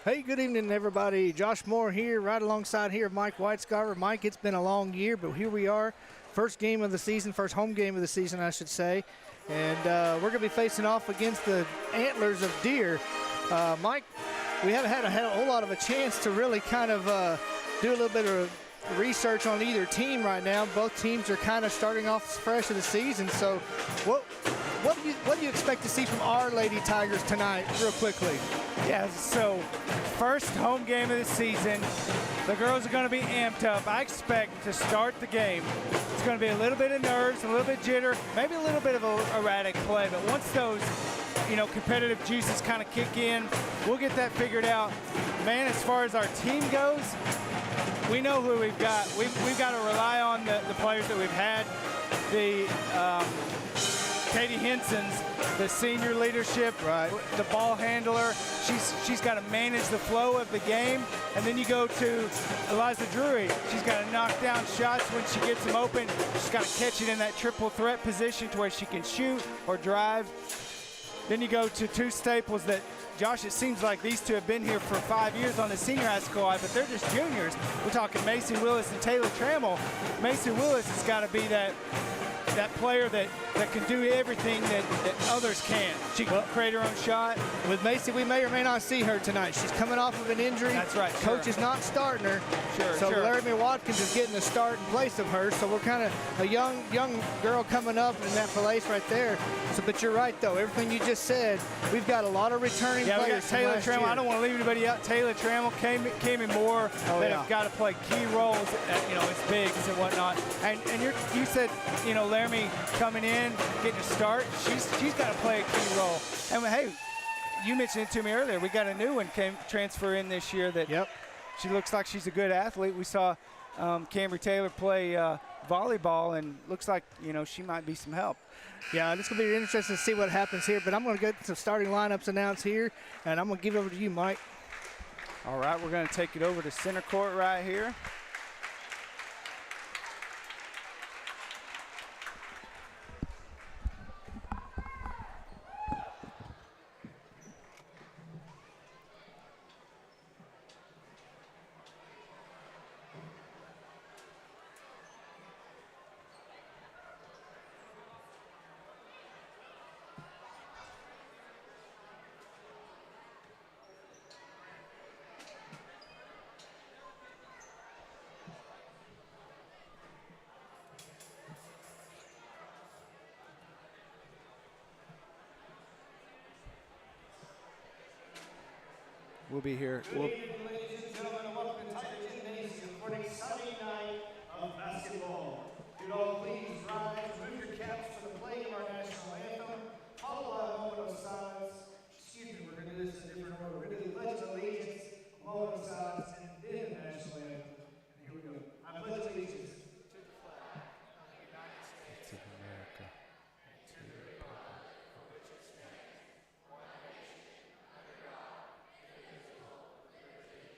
Hey, good evening, everybody. Josh Moore here, right alongside here, Mike Whitescarver. Mike, it's been a long year, but here we are. First game of the season, first home game of the season, I should say. And we're going to be facing off against the Antlers of Deer. Mike, we haven't had a whole lot of a chance to really kind of do a little bit of research on either team right now. Both teams are kind of starting off fresh of the season. So what do you expect to see from our Lady Tigers tonight, real quickly? Yeah, so first home game of the season. The girls are going to be amped up. I expect to start the game. It's going to be a little bit of nerves, a little bit jitter, maybe a little bit of erratic play. But once those, competitive juices kind of kick in, we'll get that figured out. Man, as far as our team goes, we know who we've got. We've got to rely on the players that we've had. Katie Henson's the senior leadership, right? The ball handler. She's got to manage the flow of the game. And then you go to Eliza Drury. She's got to knock down shots when she gets them open. She's got to catch it in that triple threat position to where she can shoot or drive. Then you go to two staples that, Josh, it seems like these two have been here for 5 years on the senior high squad, but they're just juniors. We're talking Macy Willis and Taylor Trammell. Macy Willis has got to be that player that can do everything that others can. She can create her own shot. With Macy, we may or may not see her tonight. She's coming off of an injury. That's right. Coach is not starting her. So Laramie Watkins is getting the start in place of her. So we're kind of a young girl coming up in that place right there. So, but you're right, though. Everything you just said, we've got a lot of returning players. We got Taylor Trammell. I don't want to leave anybody out. Taylor Trammell, Kami Moore, that have got to play key roles at as bigs and whatnot. And you said, Laramie coming in, getting a start. She's got to play a key role. And hey, you mentioned it to me earlier. We got a new one transfer in this year that she looks like she's a good athlete. We saw Cambry Taylor play volleyball, and looks like she might be some help. Yeah, it's going to be interesting to see what happens here. But I'm going to get some starting lineups announced here, and I'm going to give it over to you, Mike. All right, we're going to take it over to center court right here. We'll be here. Ladies and gentlemen, welcome to Tiger Gymnasium for an exciting night of basketball. Could all please rise, remove your caps for the playing of our national anthem, follow a moment of silence. Excuse me, we're going to do this in a different order. We're going to do the Pledge of Allegiance, a moment of silence, and then the national anthem. And here we go. I pledge allegiance to the flag of the United States of America, to the republic for which it stands, one nation, under God, indivisible, with liberty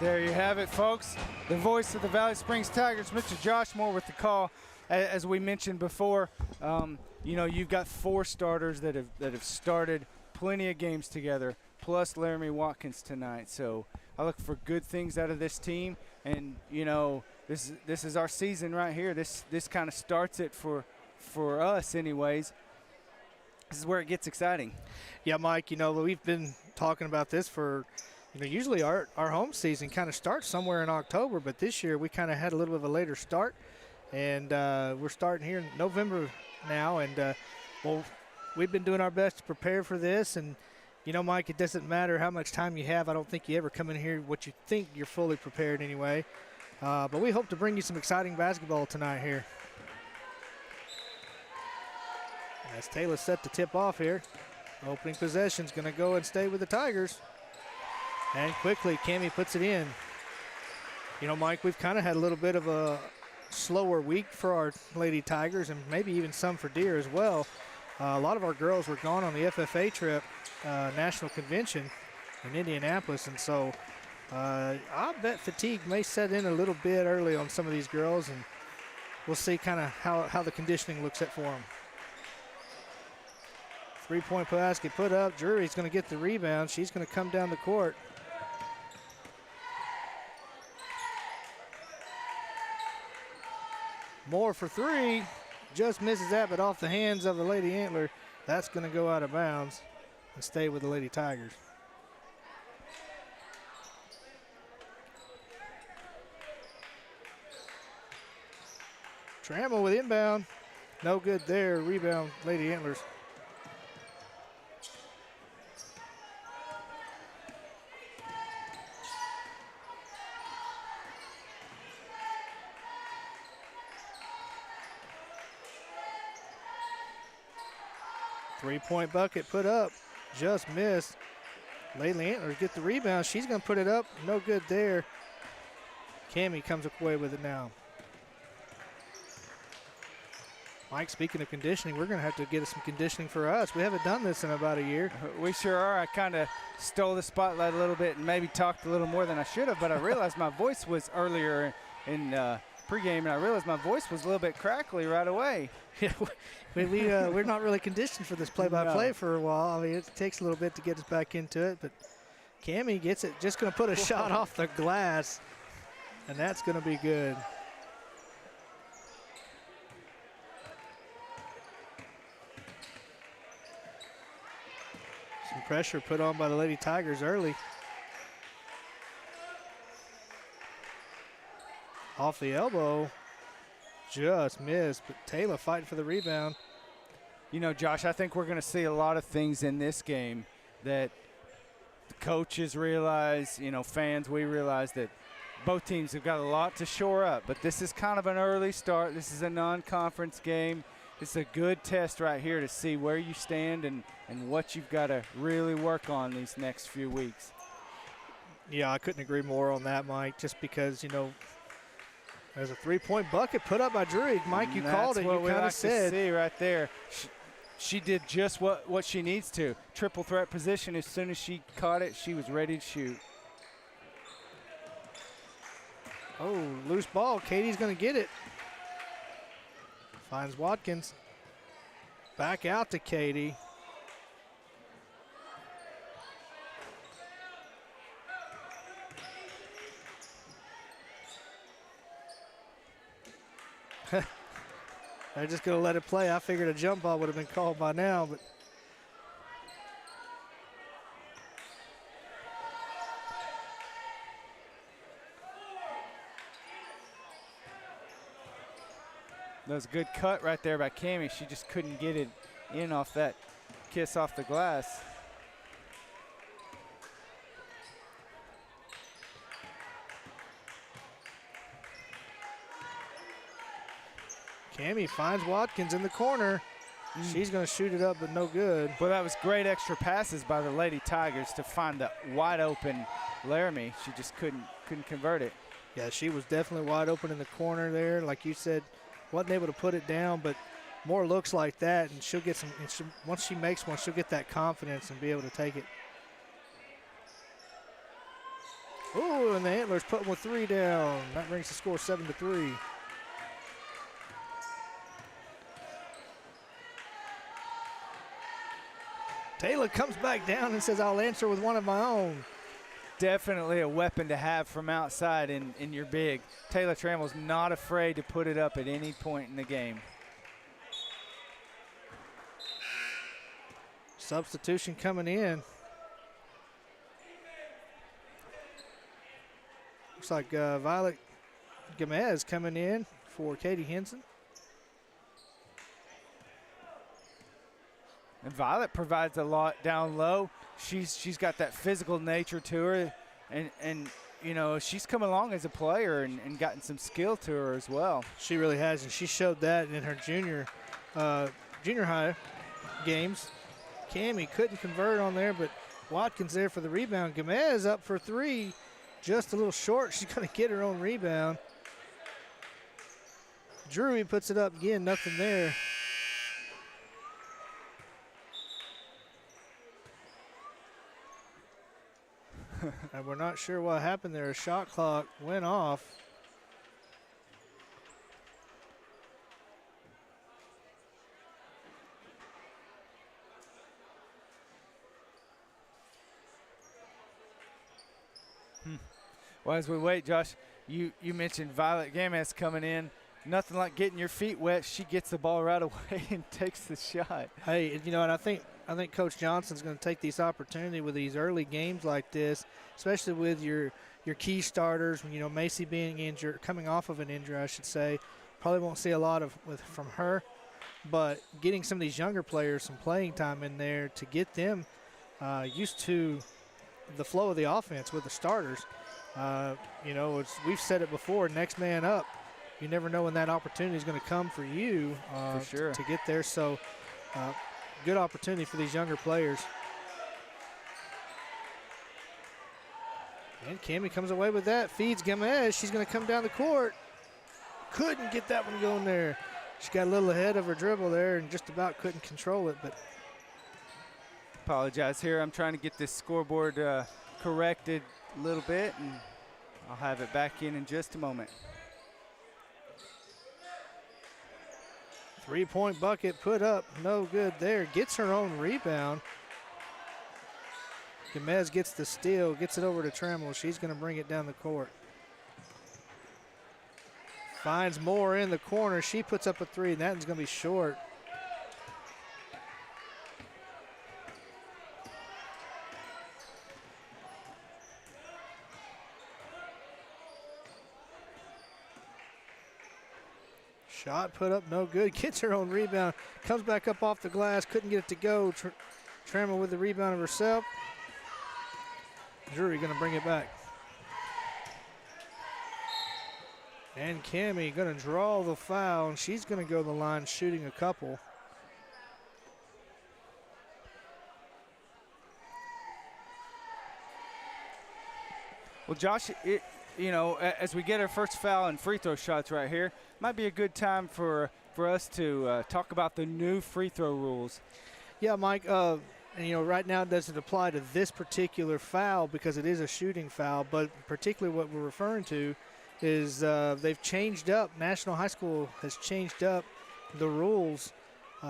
There you have it, folks. The voice of the Valley Springs Tigers, Mr. Josh Moore with the call. As we mentioned before, you know, you've got 4 starters that have started plenty of games together, plus Laramie Watkins tonight. So I look for good things out of this team, and you know, this is our season right here. This kind of starts it for us, anyways. This is where it gets exciting. Yeah, Mike. You know, we've been talking about this for. You know, usually our home season kind of starts somewhere in October, but this year we kind of had a little bit of a later start, and we're starting here in November now, and well, we've been doing our best to prepare for this. And you know, Mike, it doesn't matter how much time you have. I don't think you ever come in here what you think you're fully prepared anyway, but we hope to bring you some exciting basketball tonight here. As Taylor set to tip off here, opening possession's going to go and stay with the Tigers. And quickly, Cammie puts it in. You know, Mike, we've kind of had a little bit of a slower week for our Lady Tigers, and maybe even some for Deer as well. A lot of our girls were gone on the FFA trip, national convention in Indianapolis, and so I bet fatigue may set in a little bit early on some of these girls, and we'll see kind of how the conditioning looks at for them. 3-point basket put up. Drury's going to get the rebound. She's going to come down the court. Moore for 3, just misses that, but off the hands of the Lady Antler. That's going to go out of bounds and stay with the Lady Tigers. Trammell with inbound. No good there. Rebound, Lady Antlers. Three-point bucket put up, just missed. Lady Antlers get the rebound. She's going to put it up. No good there. Cammie comes away with it now. Mike, speaking of conditioning, we're going to have to get some conditioning for us. We haven't done this in about a year. We sure are. I kind of stole the spotlight a little bit and maybe talked a little more than I should have, but I realized my voice was earlier in pregame, and I realized my voice was a little bit crackly right away. Yeah, we're not really conditioned for this play-by-play for a while. I mean, it takes a little bit to get us back into it, but Cammie gets it. Just going to put a shot off the glass, and that's going to be good. Some pressure put on by the Lady Tigers early. Off the elbow, just missed, but Taylor fighting for the rebound. You know, Josh, I think we're going to see a lot of things in this game that the coaches realize, you know, fans, we realize that both teams have got a lot to shore up, but this is kind of an early start. This is a non-conference game. It's a good test right here to see where you stand and what you've got to really work on these next few weeks. Yeah, I couldn't agree more on that, Mike, just because, you know, there's a three-point bucket put up by Drury. Mike, you called it. You kind of said. To see right there. She did just what she needs to. Triple threat position. As soon as she caught it, she was ready to shoot. Oh, loose ball. Katie's going to get it. Finds Watkins. Back out to Katie. They're just going to let it play. I figured a jump ball would have been called by now, but that was a good cut right there by Cammie. She just couldn't get it in off that kiss off the glass. Cammie finds Watkins in the corner. She's going to shoot it up, but no good. Well, that was great extra passes by the Lady Tigers to find the wide open Laramie. She just couldn't convert it. Yeah, she was definitely wide open in the corner there. Like you said, wasn't able to put it down, but more looks like that, and she'll get some. Once she makes one, she'll get that confidence and be able to take it. Ooh, and the Antlers put them with 3 down. That brings the score 7-3. Taylor comes back down and says, I'll answer with one of my own. Definitely a weapon to have from outside in your big. Taylor Trammell's not afraid to put it up at any point in the game. Substitution coming in. Looks like Violet Gamez coming in for Katie Henson. And Violet provides a lot down low. She's got that physical nature to her, and you know, she's come along as a player and gotten some skill to her as well. She really has, and she showed that in her junior high games. Cammie couldn't convert on there, but Watkins there for the rebound. Gamez up for 3, just a little short. She's going to get her own rebound. Drury puts it up again, nothing there. And we're not sure what happened there. A shot clock went off. Well, as we wait, Josh, you mentioned Violet Gamez coming in. Nothing like getting your feet wet. She gets the ball right away and takes the shot. Hey, you know, and I think Coach Johnson's going to take this opportunity with these early games like this, especially with your key starters. You know, Macy being injured, coming off of an injury, I should say. Probably won't see a lot from her, but getting some of these younger players some playing time in there to get them used to the flow of the offense with the starters. You know, we've said it before, next man up. You never know when that opportunity is going to come for you for sure. to get there. So good opportunity for these younger players. And Cammie comes away with that, feeds Gamez. She's going to come down the court. Couldn't get that one going there. She got a little ahead of her dribble there and just about couldn't control it. But apologize here. I'm trying to get this scoreboard corrected a little bit, and I'll have it back in just a moment. 3-point bucket put up, no good there. Gets her own rebound. Gamez gets the steal, gets it over to Trammell. She's going to bring it down the court. Finds Moore in the corner. She puts up a 3, and that one's going to be short. Shot put up, no good. Gets her own rebound. Comes back up off the glass. Couldn't get it to go. Trammell with the rebound of herself. Drury going to bring it back. And Cammie going to draw the foul, and she's going to go to the line shooting a couple. Well, Josh, you know, as we get our first foul and free throw shots right here, might be a good time for us to talk about the new free throw rules. Yeah, Mike, and, you know, right now it doesn't apply to this particular foul because it is a shooting foul, but particularly what we're referring to is they've changed up, National High School has changed up the rules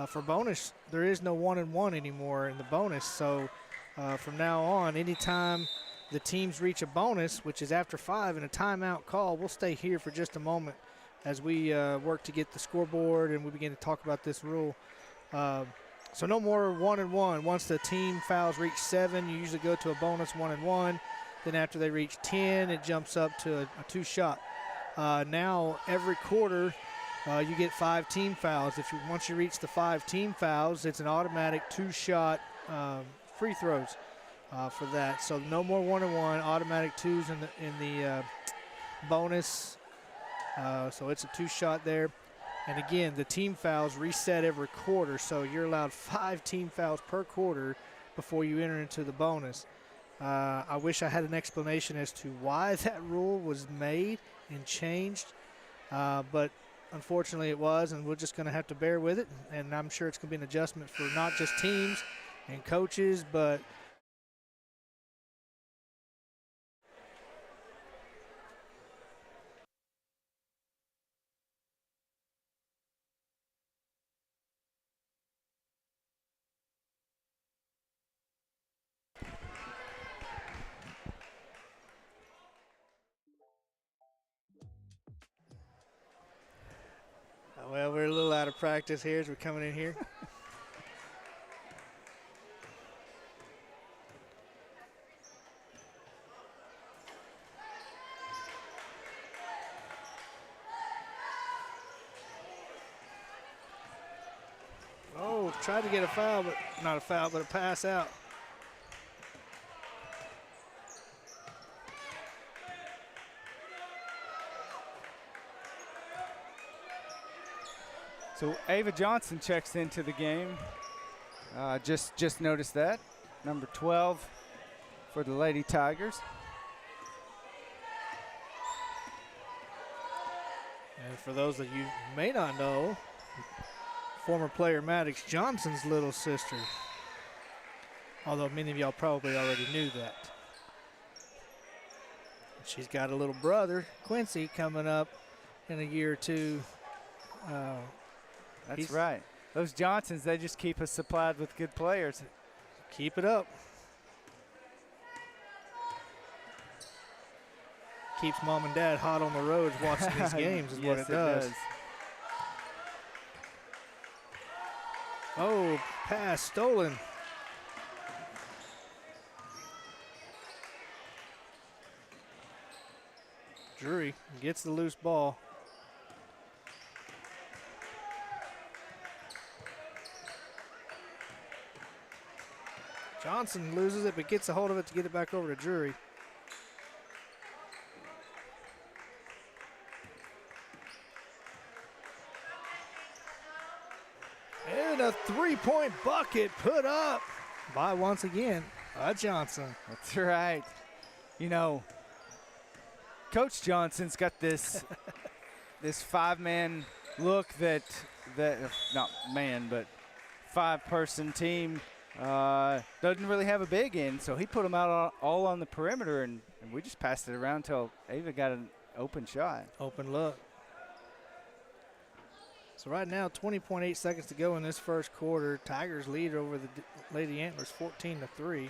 for bonus. There is no 1-and-1 anymore in the bonus, so from now on, anytime the teams reach a bonus, which is after 5 and a timeout call, we'll stay here for just a moment as we work to get the scoreboard and we begin to talk about this rule. So no more 1-and-1. Once the team fouls reach 7, you usually go to a bonus 1-and-1. Then after they reach 10, it jumps up to a 2-shot. Now every quarter you get 5 team fouls. Once you reach the 5 team fouls, it's an automatic 2-shot free throws for that. So no more 1-and-1, automatic 2s in the bonus. So it's a 2-shot there. And again, the team fouls reset every quarter, so you're allowed 5 team fouls per quarter before you enter into the bonus. I wish I had an explanation as to why that rule was made and changed, but unfortunately it was, and we're just going to have to bear with it. And I'm sure it's going to be an adjustment for not just teams and coaches, but Well, we're a little out of practice here as we're coming in here. Oh, tried to get a foul, but not a foul, but a pass out. So Ava Johnson checks into the game. Just noticed that. Number 12 for the Lady Tigers. And for those that you may not know, former player Maddox Johnson's little sister. Although many of y'all probably already knew that. She's got a little brother, Quincy, coming up in a year or two. That's right. Those Johnsons, they just keep us supplied with good players. Keep it up. Keeps mom and dad hot on the roads watching these games is what it does. Oh, pass stolen. Drury gets the loose ball. Johnson loses it, but gets a hold of it to get it back over to Drury. And a three-point bucket put up by, once again, Johnson. That's right. You know, Coach Johnson's got this this five-man look that not man, but five-person team doesn't really have a big end, so he put them out all on the perimeter, and we just passed it around until Ava got an open shot. Open look. So right now, 20.8 seconds to go in this first quarter. Tigers lead over the Lady Antlers 14-3.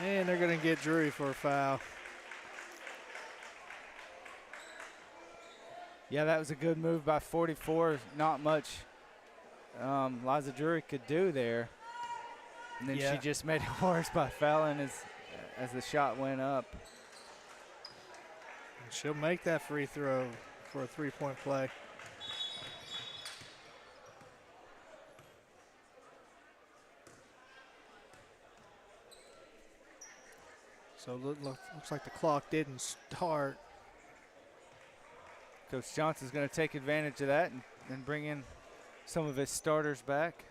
And they're going to get Drury for a foul. Yeah, that was a good move by 44. Not much Liza Drury could do there. And then she just made it worse by fouling as the shot went up. And she'll make that free throw for a three-point play. So looks like the clock didn't start. Coach Johnson's going to take advantage of that and bring in some of his starters back.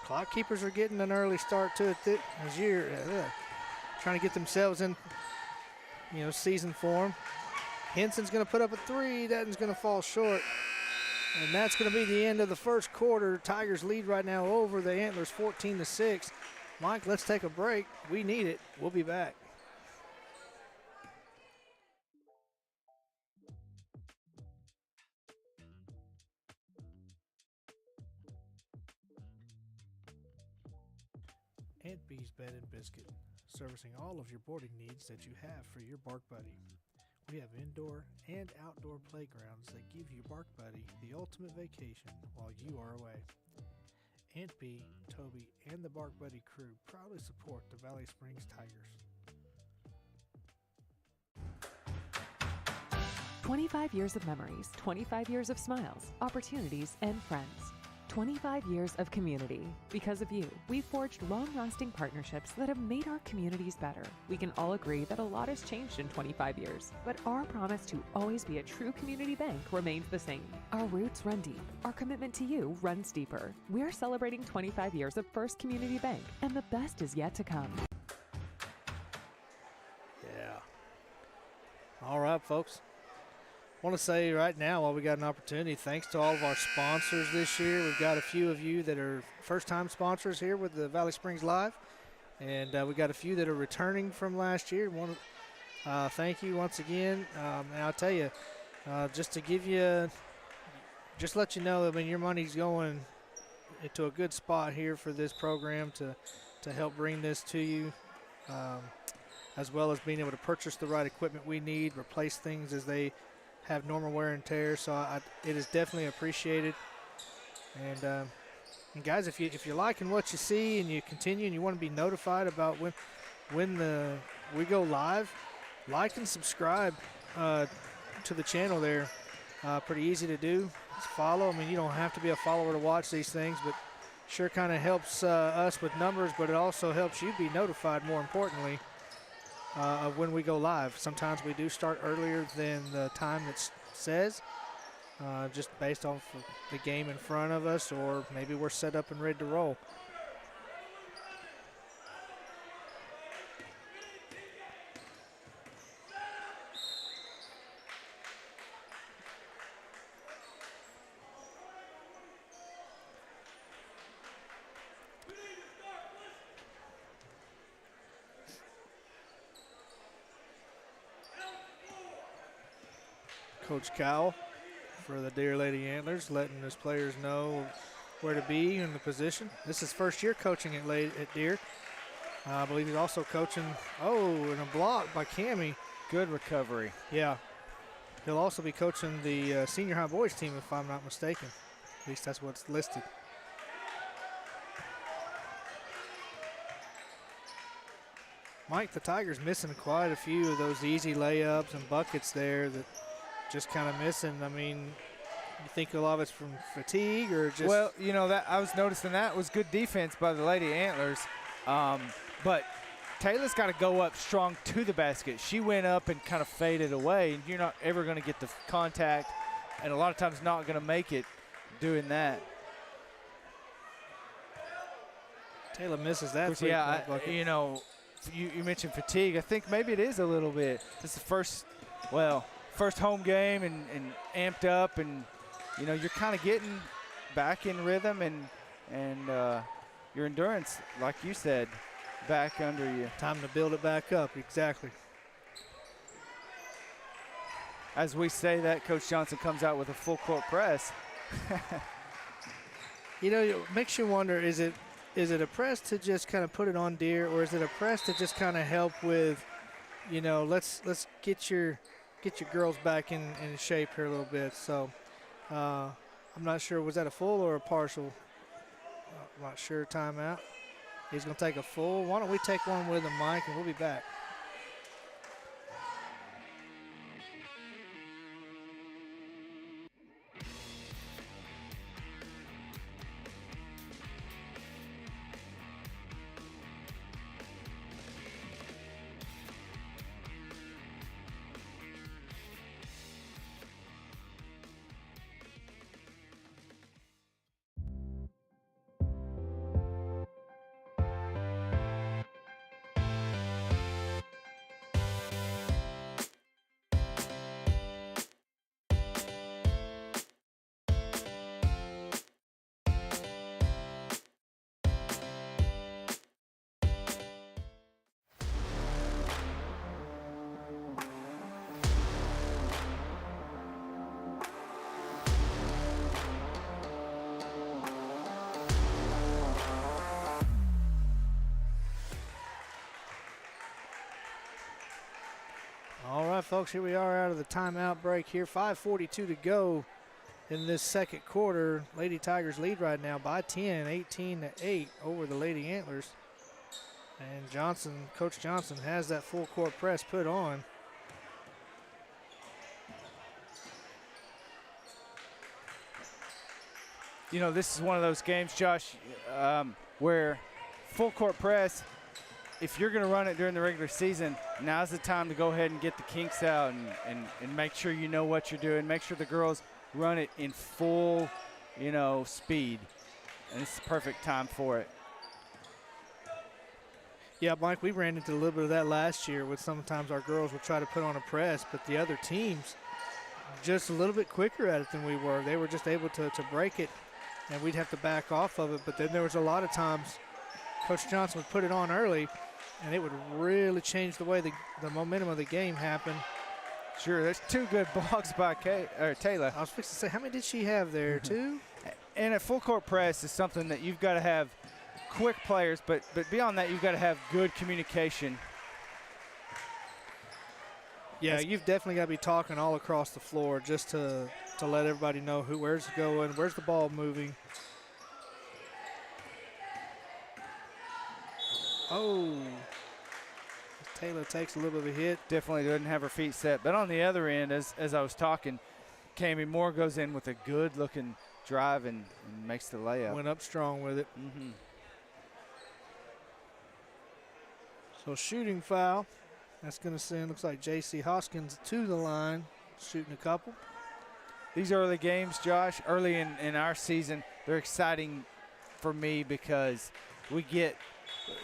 Clock keepers are getting an early start to it this year. Trying to get themselves in, season form. Henson's going to put up a three. That one's going to fall short. And that's going to be the end of the first quarter. Tigers lead right now over the Antlers 14-6. Mike, let's take a break. We need it. We'll be back. Aunt B's Bed and Biscuit, servicing all of your boarding needs that you have for your Bark Buddy. We have indoor and outdoor playgrounds that give you Bark Buddy the ultimate vacation while you are away. Aunt B, Toby, and the Bark Buddy crew proudly support the Valley Springs Tigers. 25 years of memories, 25 years of smiles, opportunities, and friends. 25 years of community. Because of you, we've forged long-lasting partnerships that have made our communities better. We can all agree that a lot has changed in 25 years, but our promise to always be a true community bank remains the same. Our roots run deep. Our commitment to you runs deeper. We're celebrating 25 years of First Community Bank, and the best is yet to come. Yeah. All right, folks. I want to say right now, while we got an opportunity, thanks to all of our sponsors this year. We've got a few of you that are first-time sponsors here with the Valley Springs Live, and we got a few that are returning from last year. Thank you once again. And I'll tell you, just to give you just let you know, I mean, your money's going into a good spot here for this program to help bring this to you, as well as being able to purchase the right equipment we need, replace things as they have normal wear and tear. So it is definitely appreciated. And guys, if you're liking what you see and you continue and you want to be notified about when we go live, like and subscribe to the channel there. Pretty easy to do. Just follow. I mean, you don't have to be a follower to watch these things, but sure kind of helps us with numbers, but it also helps you be notified, more importantly, of when we go live. Sometimes we do start earlier than the time that says, just based off of the game in front of us, or maybe we're set up and ready to roll. Coach Cowell for the Deer Lady Antlers, letting his players know where to be in the position. This is first year coaching at Deer. I believe he's also coaching, and a block by Cammie. Good recovery. Yeah. He'll also be coaching the senior high boys team, if I'm not mistaken. At least that's what's listed. Mike, the Tigers missing quite a few of those easy layups and buckets there that just kind of missing. I mean, you think a lot of it's from fatigue or just? Well, you know, that I was noticing that was good defense by the Lady Antlers. But Taylor's got to go up strong to the basket. She went up and kind of faded away, and you're not ever going to get the contact, and a lot of times not going to make it doing that. Taylor misses that. Yeah, you know, you mentioned fatigue. I think maybe it is a little bit. This is the first home game and amped up, and you know, you're kind of getting back in rhythm, and your endurance, like you said, back under you. Time to build it back up. Exactly. As we say that, Coach Johnson comes out with a full court press. You know, it makes you wonder, is it a press to just kind of put it on Deer, or is it a press to just kind of help with, you know, let's get your girls back in shape here a little bit. So I'm not sure, was that a full or a partial? I'm not sure. Timeout. He's going to take a full. Why don't we take one with him, Mike, and we'll be back. All right, folks, here we are out of the timeout break here. 5:42 to go in this second quarter. Lady Tigers lead right now by 10, 18-8 over the Lady Antlers. And Coach Johnson has that full court press put on. You know, this is one of those games, Josh, where full court press, if you're going to run it during the regular season, now's the time to go ahead and get the kinks out and make sure you know what you're doing. Make sure the girls run it in full, you know, speed. And it's the perfect time for it. Yeah, Mike, we ran into a little bit of that last year with sometimes our girls would try to put on a press, but the other teams just a little bit quicker at it than we were. They were just able to break it, and we'd have to back off of it. But then there was a lot of times Coach Johnson would put it on early, and it would really change the way the momentum of the game happened. Sure, there's 2 good blocks by Taylor. I was fixing to say, how many did she have there? 2? And a full court press is something that you've got to have quick players, but beyond that, you've got to have good communication. Yeah, you've definitely got to be talking all across the floor just to let everybody know where's it going, where's the ball moving. Oh, Taylor takes a little bit of a hit. Definitely doesn't have her feet set. But on the other end, as I was talking, Cami Moore goes in with a good-looking drive and makes the layup. Went up strong with it. So shooting foul. That's going to send, looks like J.C. Hoskins to the line, shooting a couple. These early games, Josh, early in our season, they're exciting for me because we get,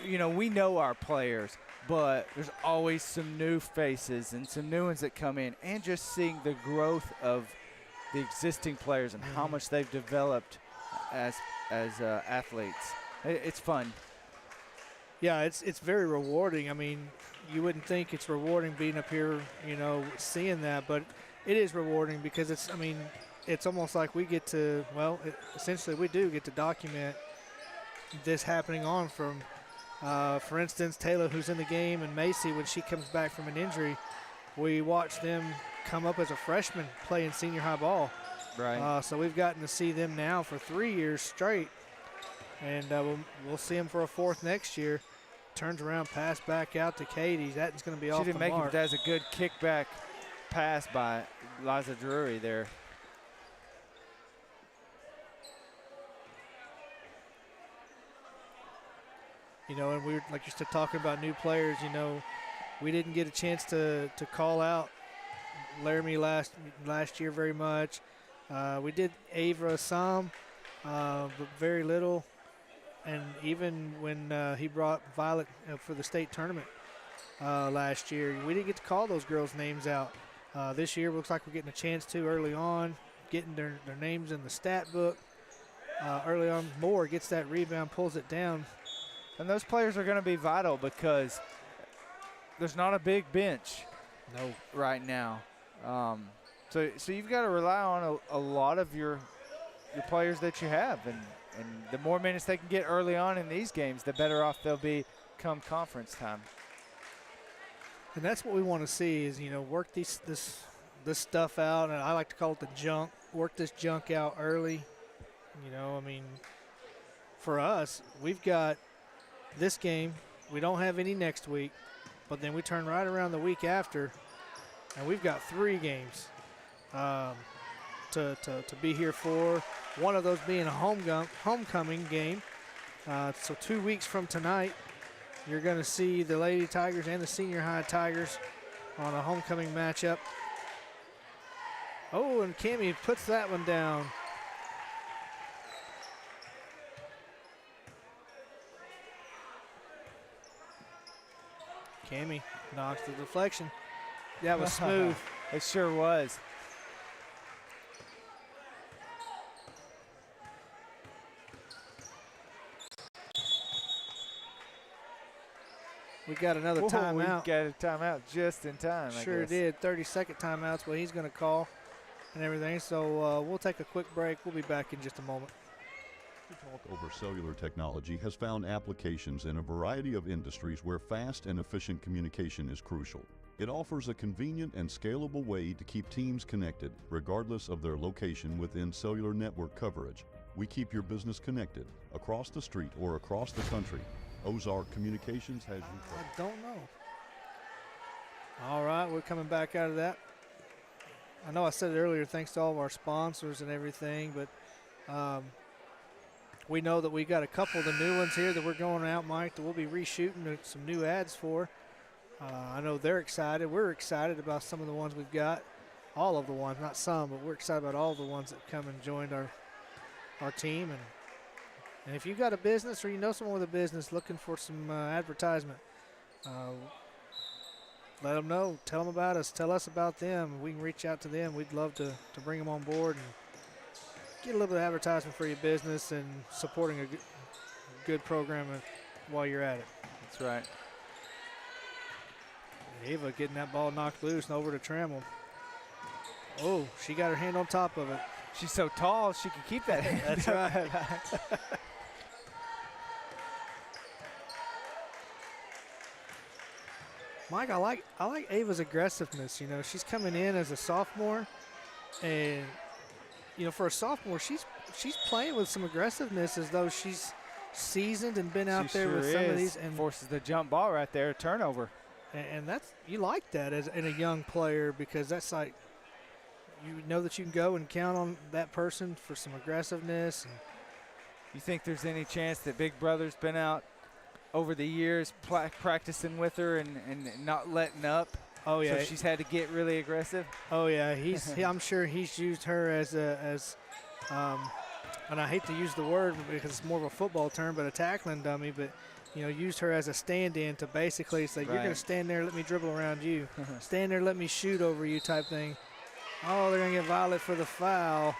we know our players, but there's always some new faces and some new ones that come in, and just seeing the growth of the existing players and how much they've developed as athletes. It's fun. Yeah, it's very rewarding. I mean, you wouldn't think it's rewarding being up here, seeing that, but it is rewarding because it's almost like we get to, essentially we do get to document this happening on from, for instance, Taylor, who's in the game, and Macy, when she comes back from an injury, we watch them come up as a freshman playing senior high ball. Right. So we've gotten to see them now for 3 years straight, and we'll see them for a 4th next year. Turns around, pass back out to Katie. That's going to be off the mark. She didn't make it, but that's a good kickback pass by Liza Drury there. And we were, like you said, talking about new players, we didn't get a chance to call out Laramie last year very much. We did Avra some, but very little. And even when he brought Violet for the state tournament last year, we didn't get to call those girls' names out. This year, looks like we're getting a chance to early on, getting their names in the stat book. Early on, Moore gets that rebound, pulls it down. And those players are going to be vital because there's not a big bench right now. So you've got to rely on a lot of your players that you have. And the more minutes they can get early on in these games, the better off they'll be come conference time. And that's what we want to see is, work this stuff out. And I like to call it the junk. Work this junk out early. For us, we've got this game. We don't have any next week. But then we turn right around the week after, and we've got 3 games to be here for. One of those being a homecoming game. So 2 weeks from tonight, you're going to see the Lady Tigers and the Senior High Tigers on a homecoming matchup. Oh, and Cammie puts that one down. Cammie knocks the deflection. That was smooth. It sure was. We got another timeout. We got a timeout just in time. Sure did. 30-second timeout's what he's going to call and everything. So we'll take a quick break. We'll be back in just a moment. Talk over cellular technology has found applications in a variety of industries where fast and efficient communication is crucial. It offers a convenient and scalable way to keep teams connected, regardless of their location within cellular network coverage. We keep your business connected across the street or across the country. Ozark Communications has you. I don't know. All right, we're coming back out of that. I know I said it earlier, thanks to all of our sponsors and everything, but we know that we got a couple of the new ones here that we're going out, Mike, that we'll be reshooting some new ads for. I know they're excited. We're excited about some of the ones we've got. All of the ones, not some, but we're excited about all the ones that come and joined our team. And if you've got a business or you know someone with a business looking for some advertisement, let them know. Tell them about us. Tell us about them. We can reach out to them. We'd love to bring them on board and get a little bit of advertisement for your business and supporting a good program while you're at it. That's right. Ava getting that ball knocked loose and over to Trammell. Oh, she got her hand on top of it. She's so tall, she can keep that hand. That's right. Mike, I like Ava's aggressiveness. You know, she's coming in as a sophomore, and you know, for a sophomore, she's playing with some aggressiveness as though she's seasoned and been out She there sure with some of is. these, and Forces the jump ball right there, turnover. and that's, you like that as in a young player, because that's like, you know that you can go and count on that person for some aggressiveness. And You think there's any chance that Big Brother's been out over the years practicing with her and not letting up? oh yeah, So she's had to get really aggressive? oh yeah, I'm sure he's used her as and I hate to use the word because it's more of a football term, but a tackling dummy, but you know, used her as a stand-in to basically say, you're going to stand there, let me dribble around you. Stand there, let me shoot over you type thing. Oh, they're going to get Violet for the foul.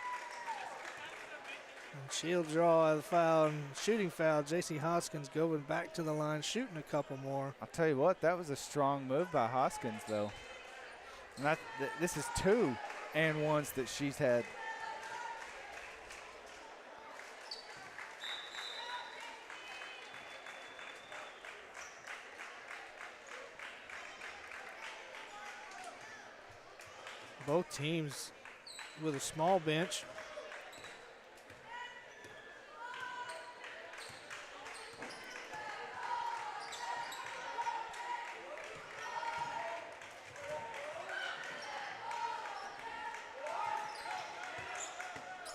And she'll draw the foul and shooting foul. J.C. Hoskins going back to the line, shooting a couple more. I'll tell you what, that was a strong move by Hoskins, though. And this is 2 and 1s that she's had. Both teams with a small bench.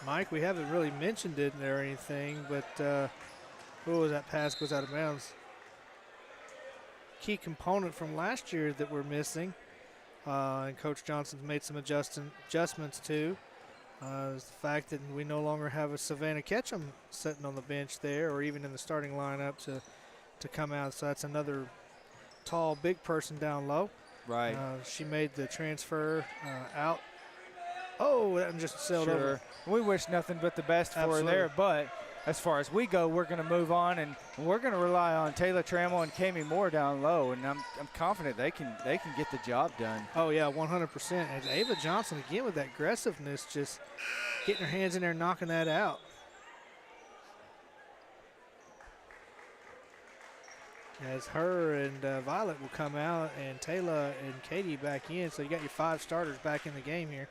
Mike, we haven't really mentioned it or anything, but what was that pass goes out of bounds? Key component from last year that we're missing. And Coach Johnson's made some adjustments to is the fact that we no longer have a Savannah Ketchum sitting on the bench there, or even in the starting lineup to come out. So that's another tall, big person down low. Right. She made the transfer out. Oh, that one just sailed over. We wish nothing but the best for her there, but as far as we go, we're going to move on, and we're going to rely on Taylor Trammell and Kami Moore down low, and I'm confident they can get the job done. Oh yeah, 100%. And Ava Johnson again with that aggressiveness, just getting her hands in there, and knocking that out. As her and Violet will come out, and Taylor and Katie back in, so you got your 5 starters back in the game here.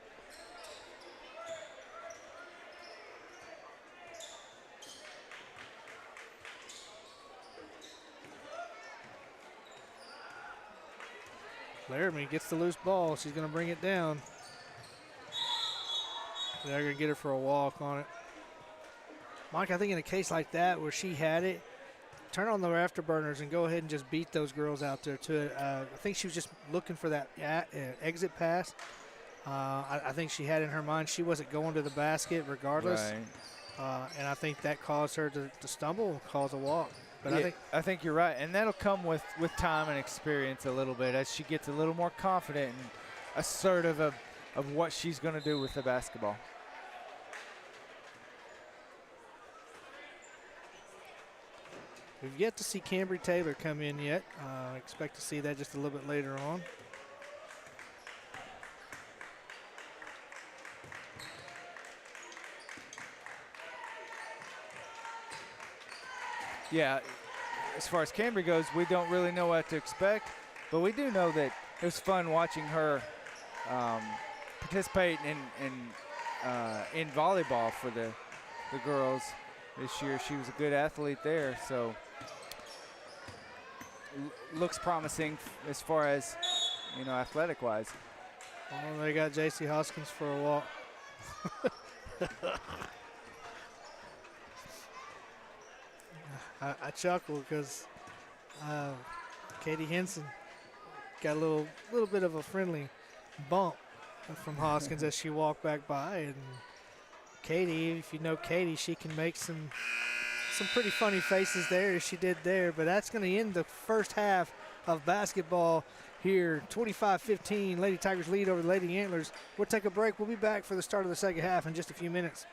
Laramie gets the loose ball. She's going to bring it down. They're going to get her for a walk on it. Mike, I think in a case like that where she had it, turn on the afterburners and go ahead and just beat those girls out there to it. I think she was just looking for that exit pass. I think she had in her mind she wasn't going to the basket regardless. Right. And I think that caused her to stumble and cause a walk. But yeah, I think you're right, and that'll come with time and experience a little bit as she gets a little more confident and assertive of what she's going to do with the basketball. We've yet to see Cambry Taylor come in yet. I expect to see that just a little bit later on. Yeah, as far as Cambry goes, we don't really know what to expect, but we do know that it was fun watching her participate in volleyball for the girls this year. She was a good athlete there, so looks promising as far as, you know, athletic-wise. Oh, they got J.C. Hoskins for a walk. I chuckle because Katie Henson got a little bit of a friendly bump from Hoskins as she walked back by. And Katie, if you know Katie, she can make some pretty funny faces there as she did there. But that's going to end the first half of basketball here. 25-15, Lady Tigers lead over the Lady Antlers. We'll take a break. We'll be back for the start of the second half in just a few minutes.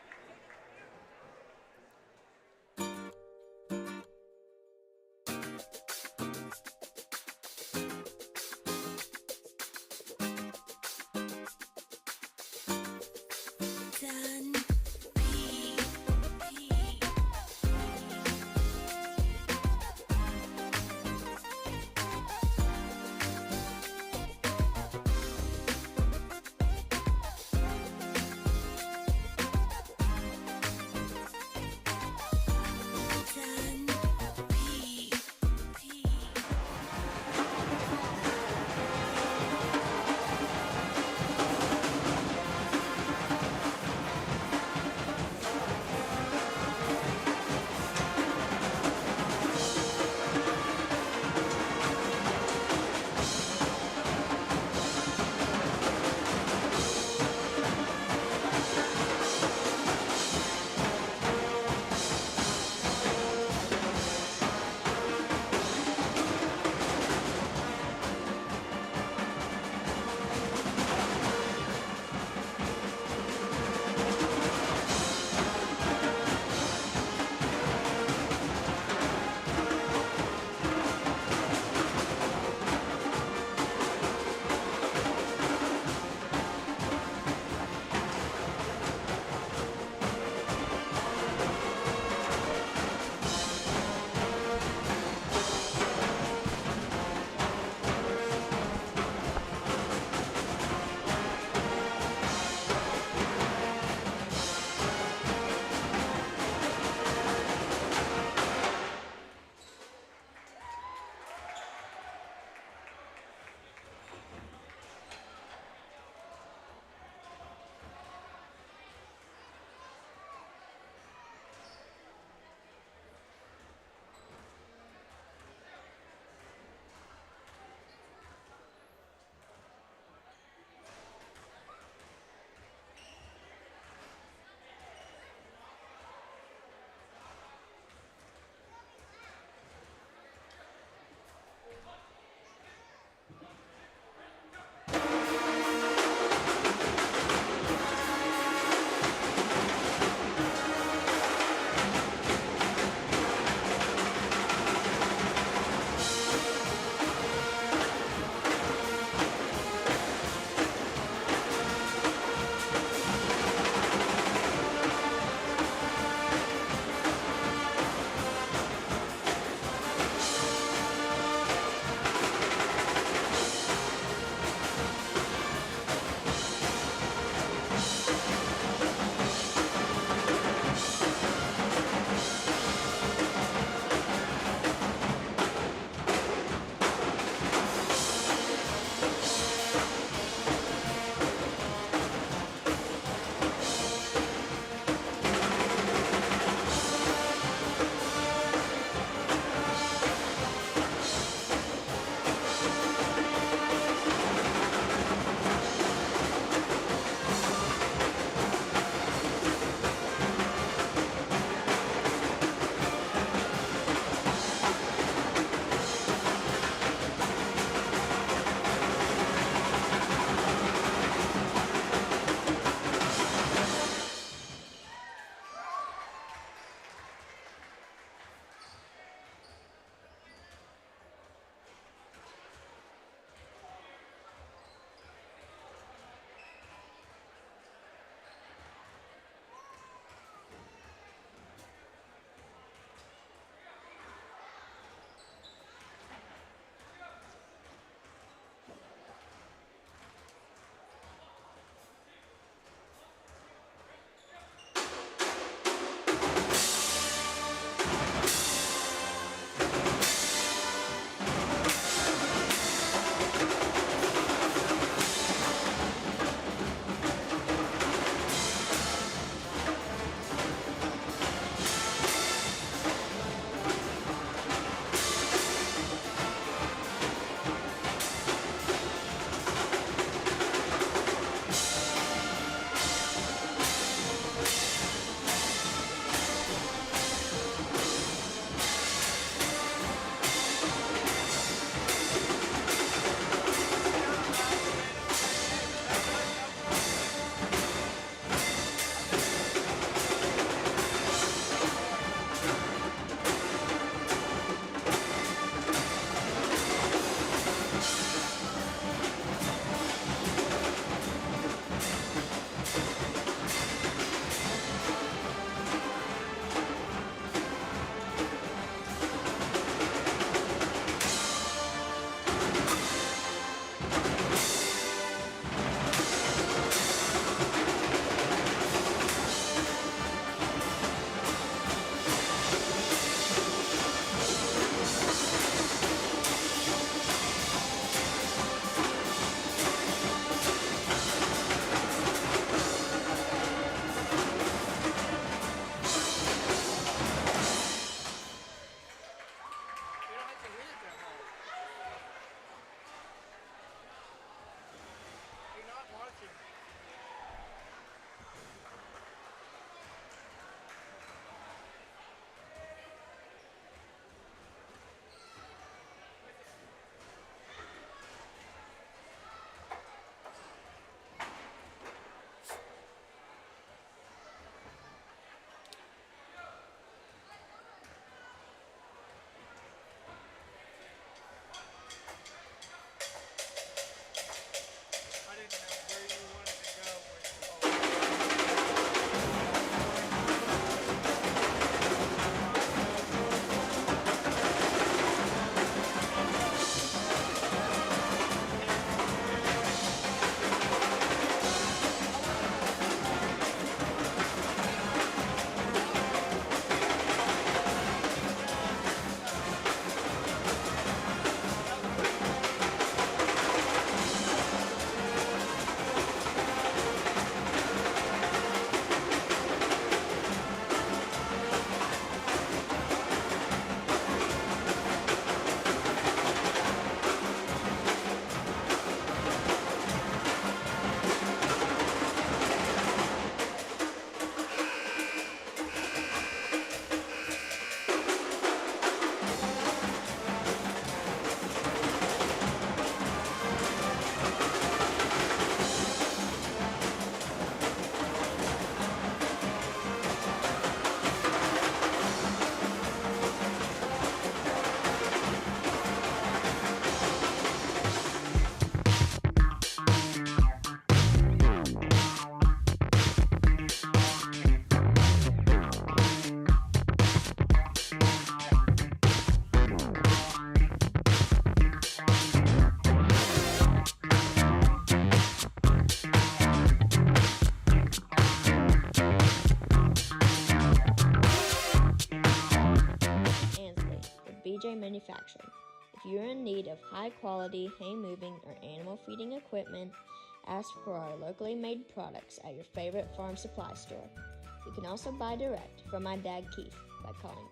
BJ Manufacturing. If you're in need of high-quality hay moving or animal feeding equipment, ask for our locally made products at your favorite farm supply store. You can also buy direct from my dad Keith by calling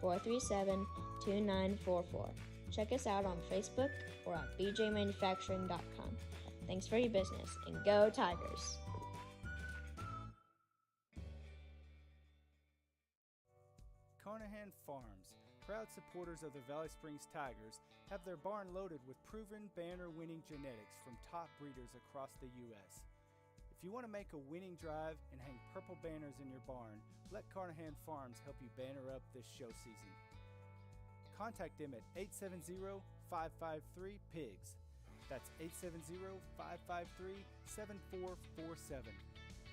870-437-2944. Check us out on Facebook or at bjmanufacturing.com. Thanks for your business, and go Tigers! Carnahan Farms, proud supporters of the Valley Springs Tigers, have their barn loaded with proven banner-winning genetics from top breeders across the U.S. If you want to make a winning drive and hang purple banners in your barn, let Carnahan Farms help you banner up this show season. Contact them at 870-553-PIGS. That's 870-553-7447.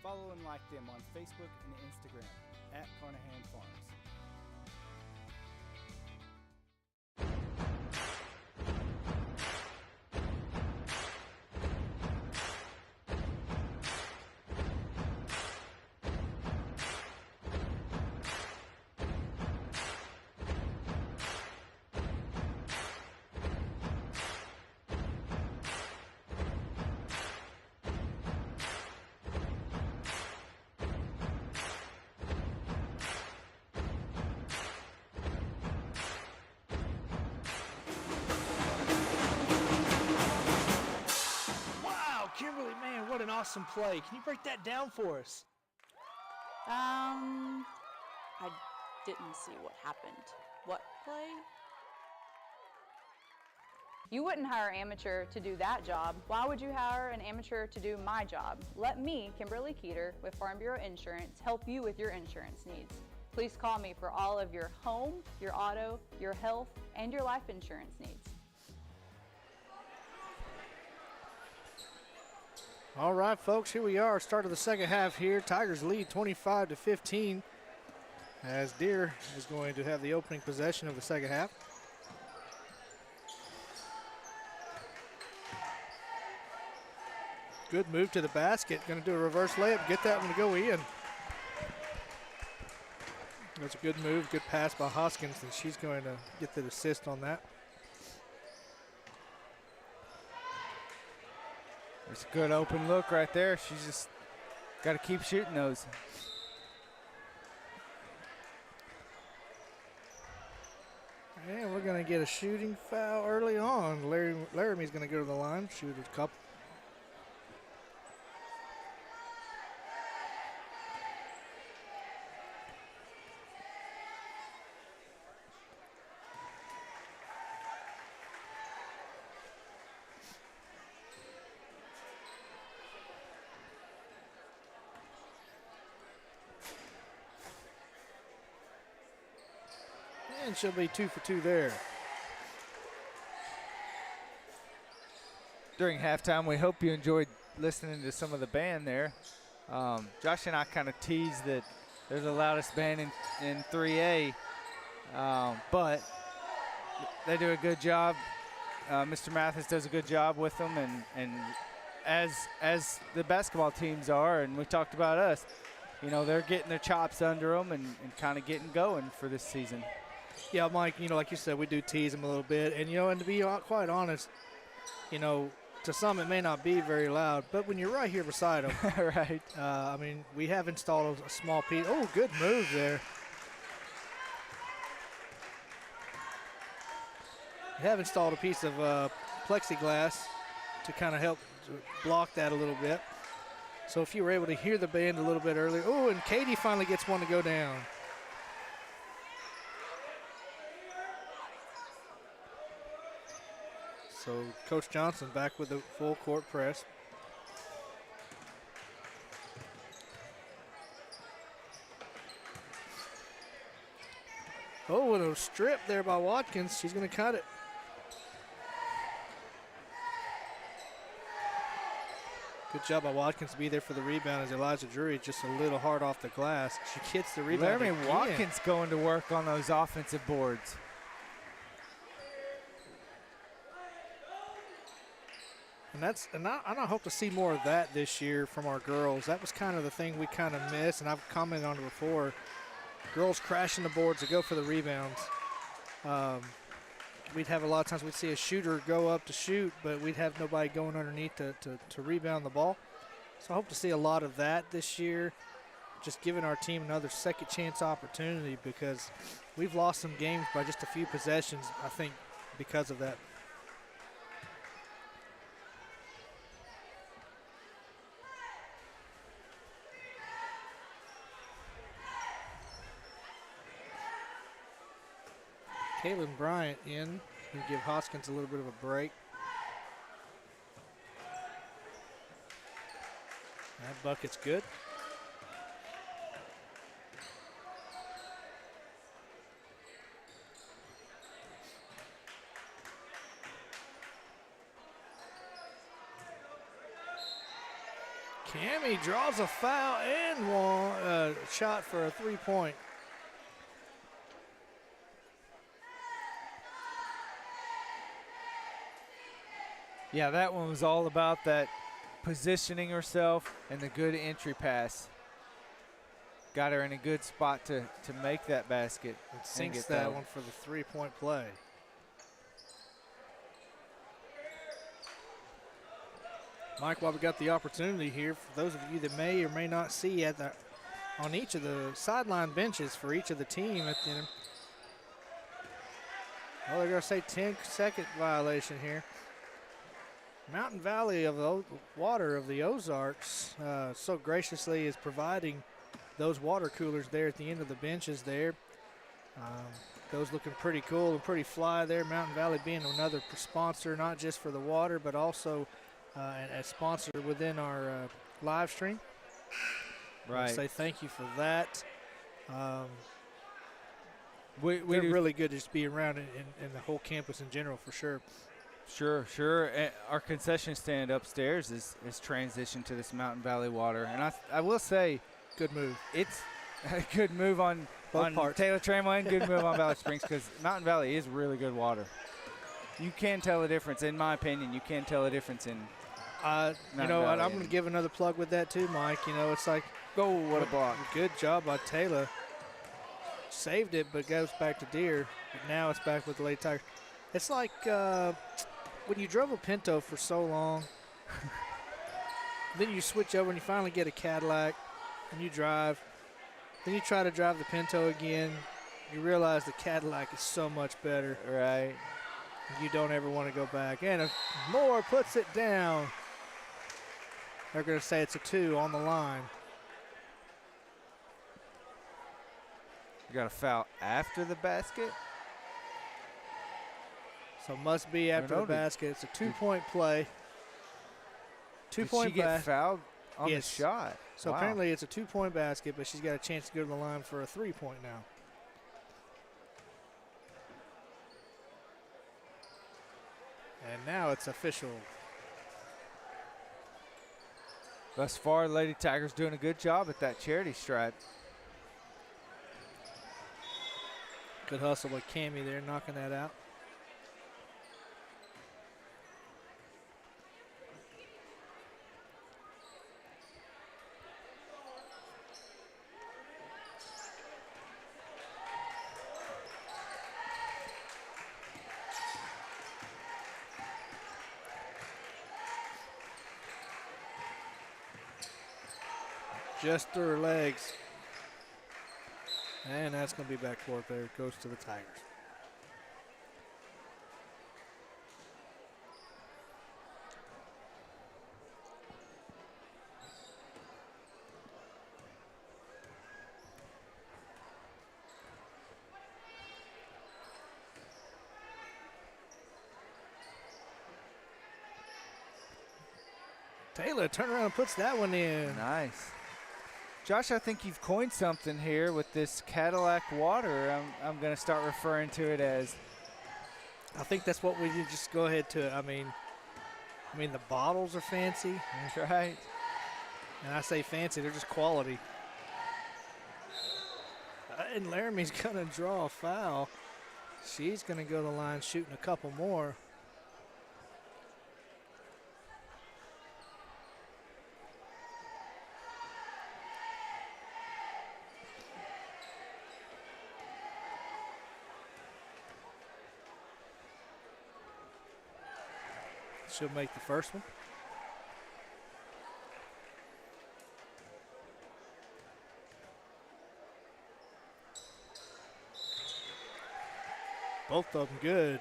Follow and like them on Facebook and Instagram at Carnahan Farms. Kimberly, man, what an awesome play. Can you break that down for us? I didn't see what happened. What play? You wouldn't hire an amateur to do that job. Why would you hire an amateur to do my job? Let me, Kimberly Keeter, with Farm Bureau Insurance, help you with your insurance needs. Please call me for all of your home, your auto, your health, and your life insurance needs. All right, folks, here we are. Start of the second half here. Tigers lead 25-15 as Deer is going to have the opening possession of the second half. Good move to the basket. Going to do a reverse layup. Get that one to go in. That's a good move. Good pass by Hoskins, and she's going to get the assist on that. It's a good open look right there. She's just got to keep shooting those. And we're going to get a shooting foul early on. Laramie's going to go to the line, shoot a couple. And she'll be 2 for 2 there. During halftime, we hope you enjoyed listening to some of the band there. Josh and I kind of teased that they're the loudest band in 3A, but they do a good job. Mr. Mathis does a good job with them, and as the basketball teams are, and we talked about us, you know, they're getting their chops under them and kind of getting going for this season. Yeah, Mike, you know, like you said, we do tease them a little bit. And, you know, and to be quite honest, you know, to some it may not be very loud, but when you're right here beside them. Right. I mean, we have installed a small piece. Oh, good move there. We have installed a piece of plexiglass to kind of help block that a little bit. So if you were able to hear the band a little bit earlier. Oh, and Katie finally gets one to go down. So Coach Johnson back with the full court press. Oh, and a strip there by Watkins. She's going to cut it. Good job by Watkins to be there for the rebound as Elijah Drury just a little hard off the glass. She gets the rebound. Laramie Watkins going to work on those offensive boards. And I hope to see more of that this year from our girls. That was kind of the thing we kind of missed, and I've commented on it before. Girls crashing the boards to go for the rebounds. we'd have a lot of times we'd see a shooter go up to shoot, but we'd have nobody going underneath to rebound the ball. So I hope to see a lot of that this year, just giving our team another second chance opportunity, because we've lost some games by just a few possessions, I think, because of that. Kaylin Bryant in. We give Hoskins a little bit of a break. That bucket's good. Cammie draws a foul and one shot for a three-point. Yeah, that one was all about that positioning herself and the good entry pass. Got her in a good spot to make that basket. And sinks that one for the three-point play. Mike, while we got the opportunity here, for those of you that may or may not see on each of the sideline benches for each of the team at the end. Oh, they're going to say 10-second violation here. Mountain Valley of the Water of the Ozarks so graciously is providing those water coolers there at the end of the benches there. Those looking pretty cool and pretty fly there. Mountain Valley being another sponsor, not just for the water, but also a sponsor within our live stream. Right. Say thank you for that. They're really good to just be around in the whole campus in general, for sure. Sure. And our concession stand upstairs is transitioned to this Mountain Valley water. And I will say, good move. It's a good move on Taylor Trammell and good move on Valley Springs, because Mountain Valley is really good water. You can tell a difference, in my opinion. You can tell a difference in I'm going to give another plug with that too, Mike. It's like, oh, what a block. Good job by Taylor. Saved it, but goes back to Deer. But now it's back with the Lady Tigers. It's like when you drove a Pinto for so long, then you switch over and you finally get a Cadillac and you drive. Then you try to drive the Pinto again. You realize the Cadillac is so much better. Right. You don't ever want to go back. And if Moore puts it down, they're going to say it's a 2 on the line. You got a foul after the basket? So must be after the basket. It's a 2-point play. 2-point Did she get fouled on the shot? So apparently it's a 2-point basket, but she's got a chance to go to the line for a 3-point now. And now it's official. Thus far, Lady Tigers doing a good job at that charity stripe. Good hustle by Cammie there, knocking that out. Just through her legs. And that's going to be backcourt there. It goes to the Tigers. Taylor turn around and puts that one in. Nice. Josh, I think you've coined something here with this Cadillac water. I'm going to start referring to it as. I think that's what we need. Just go ahead to. I mean, the bottles are fancy. That's right. And I say fancy, they're just quality. And Laramie's going to draw a foul. She's going to go to the line shooting a couple more. She'll make the first one. Both of them good.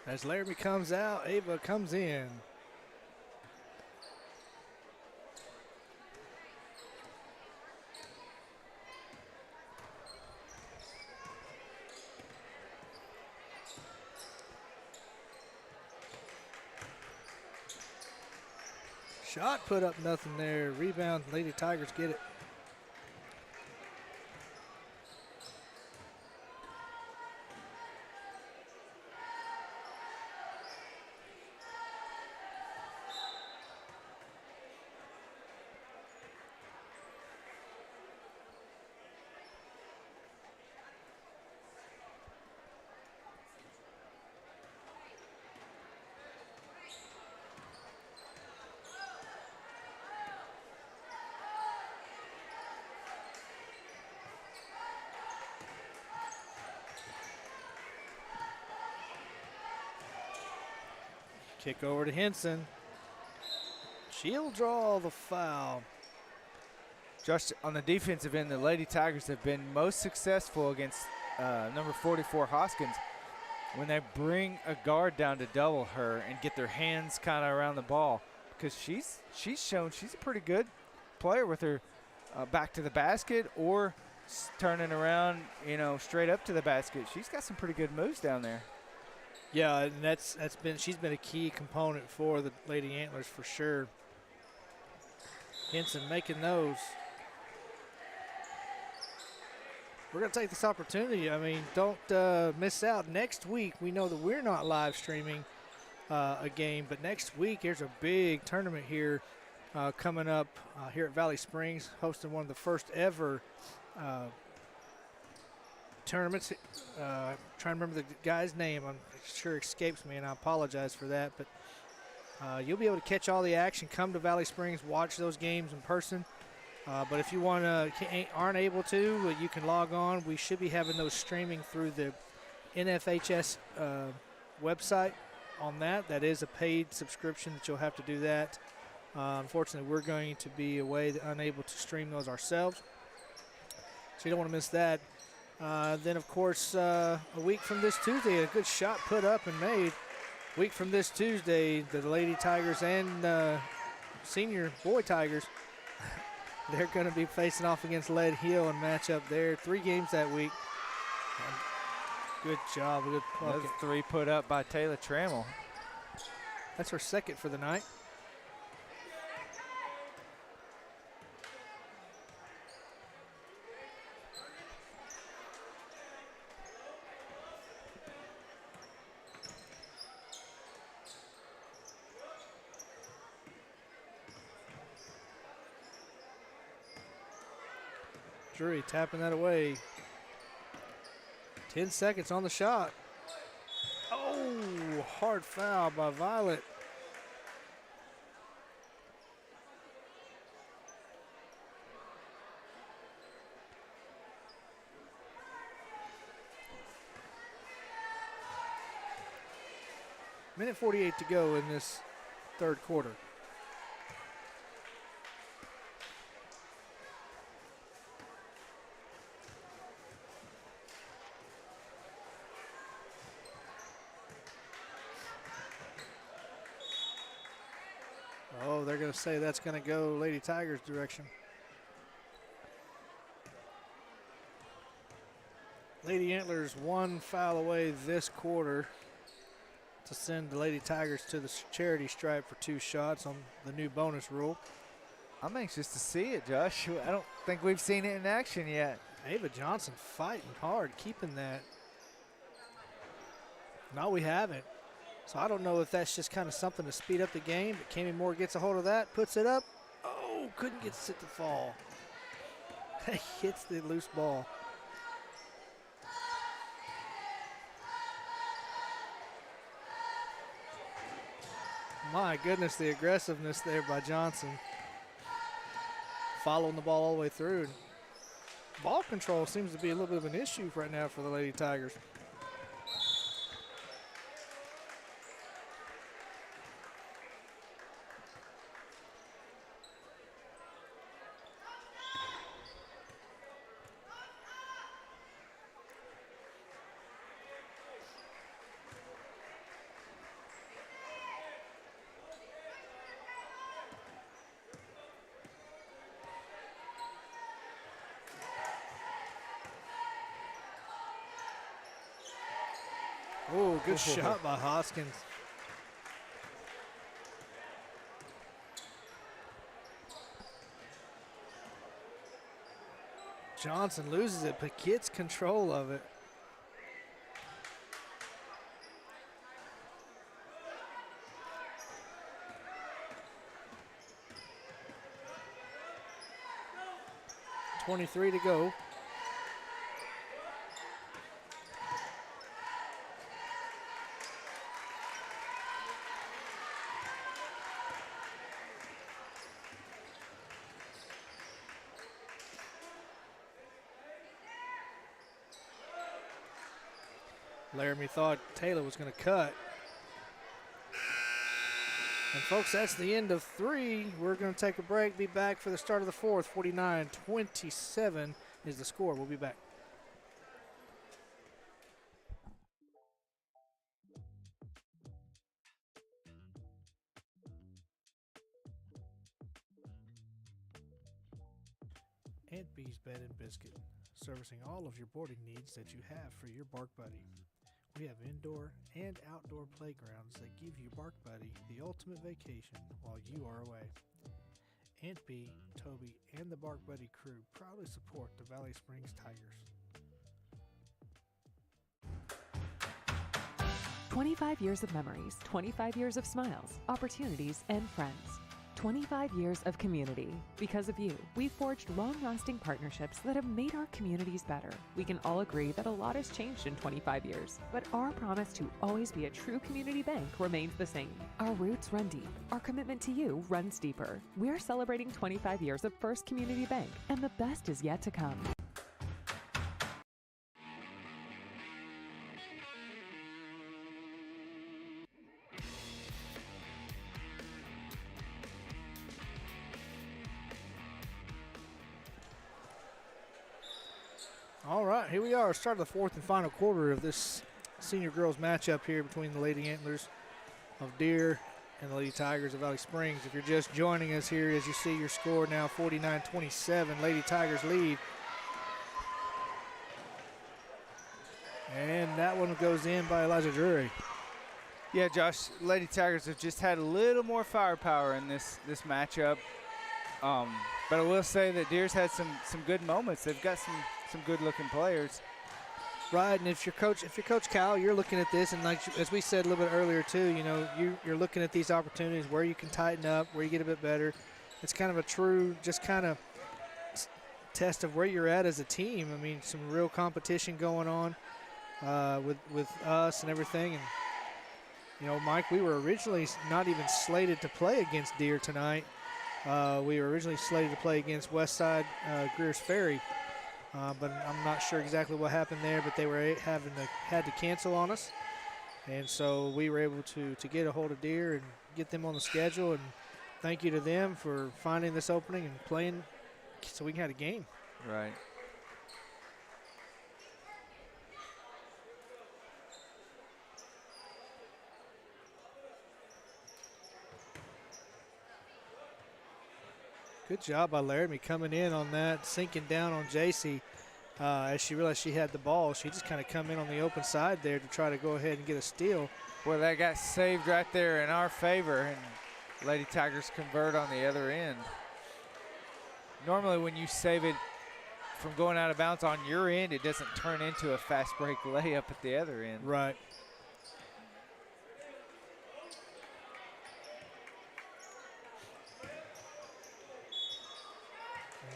As Laramie comes out, Ava comes in. Shot put up nothing there. Rebound, Lady Tigers get it. Kick over to Henson. She'll draw the foul. Josh, on the defensive end, the Lady Tigers have been most successful against number 44 Hoskins when they bring a guard down to double her and get their hands kind of around the ball, because she's shown she's a pretty good player with her back to the basket or turning around, straight up to the basket. She's got some pretty good moves down there. Yeah, and she's been a key component for the Lady Antlers for sure. Henson making those. We're going to take this opportunity. I mean, don't miss out. Next week, we know that we're not live streaming a game, but next week there's a big tournament here coming up here at Valley Springs, hosting one of the first ever tournaments. Trying to remember the guy's name. I'm sure it escapes me, and I apologize for that. But you'll be able to catch all the action. Come to Valley Springs, watch those games in person. But if you aren't able to, you can log on. We should be having those streaming through the NFHS website on that. That is a paid subscription that you'll have to do that. Unfortunately, we're going to be unable to stream those ourselves. So you don't want to miss that. Then, of course, a week from this Tuesday, a good shot put up and made. Week from this Tuesday, the Lady Tigers and senior boy Tigers, they're going to be facing off against Lead Hill and match up there. 3 games that week. Good job. Good play. Another 3 put up by Taylor Trammell. That's her second for the night. Drury tapping that away. 10 seconds on the shot. Oh, hard foul by Violet. Minute 48 to go in this third quarter. Oh, they're going to say that's going to go Lady Tigers direction. Lady Antlers 1 foul away this quarter to send the Lady Tigers to the charity stripe for 2 shots on the new bonus rule. I'm anxious to see it, Josh. I don't think we've seen it in action yet. Ava Johnson fighting hard, keeping that. No, we haven't. So I don't know if that's just kind of something to speed up the game, but Cami Moore gets a hold of that, puts it up. Oh, couldn't get it to fall. Hits the loose ball. My goodness, the aggressiveness there by Johnson. Following the ball all the way through. Ball control seems to be a little bit of an issue right now for the Lady Tigers. Oh, good shot by Hoskins. Johnson loses it, but gets control of it. .23 to go. Laramie thought Taylor was going to cut. And folks, that's the end of 3. We're going to take a break, be back for the start of the 4th. 49-27 is the score. We'll be back. Aunt B's Bed and Biscuit, servicing all of your boarding needs that you have for your Bark Buddy. We have indoor and outdoor playgrounds that give you Bark Buddy the ultimate vacation while you are away. Aunt B, Toby, and the Bark Buddy crew proudly support the Valley Springs Tigers. 25 years of memories, 25 years of smiles, opportunities, and friends. 25 years of community. Because of you, we've forged long-lasting partnerships that have made our communities better. We can all agree that a lot has changed in 25 years, but our promise to always be a true community bank remains the same. Our roots run deep. Our commitment to you runs deeper. We're celebrating 25 years of First Community Bank, and the best is yet to come. All right, here we are, start of the 4th and final quarter of this senior girls matchup here between the Lady Antlers of Deer and the Lady Tigers of Valley Springs. If you're just joining us here, as you see your score now, 49-27, Lady Tigers lead. And that one goes in by Elijah Drury. Yeah, Josh, Lady Tigers have just had a little more firepower in this matchup. But I will say that Deer's had some good moments. They've got some good-looking players. Right, and if you're Coach Cal, you're looking at this, and like as we said a little bit earlier too, you know, you're looking at these opportunities where you can tighten up, where you get a bit better. It's kind of a true, just kind of test of where you're at as a team. I mean, some real competition going on with us and everything. And you know, Mike, we were originally not even slated to play against Deer tonight. We were originally slated to play against Westside Greers Ferry. But I'm not sure exactly what happened there, but they were had to cancel on us. And so we were able to get a hold of Deer and get them on the schedule. And thank you to them for finding this opening and playing so we can have a game. Right. Good job by Laramie coming in on that, sinking down on JC. As she realized she had the ball, she just kind of come in on the open side there to try to go ahead and get a steal. Well, that got saved right there in our favor, and Lady Tigers convert on the other end. Normally when you save it from going out of bounds on your end, it doesn't turn into a fast break layup at the other end. Right.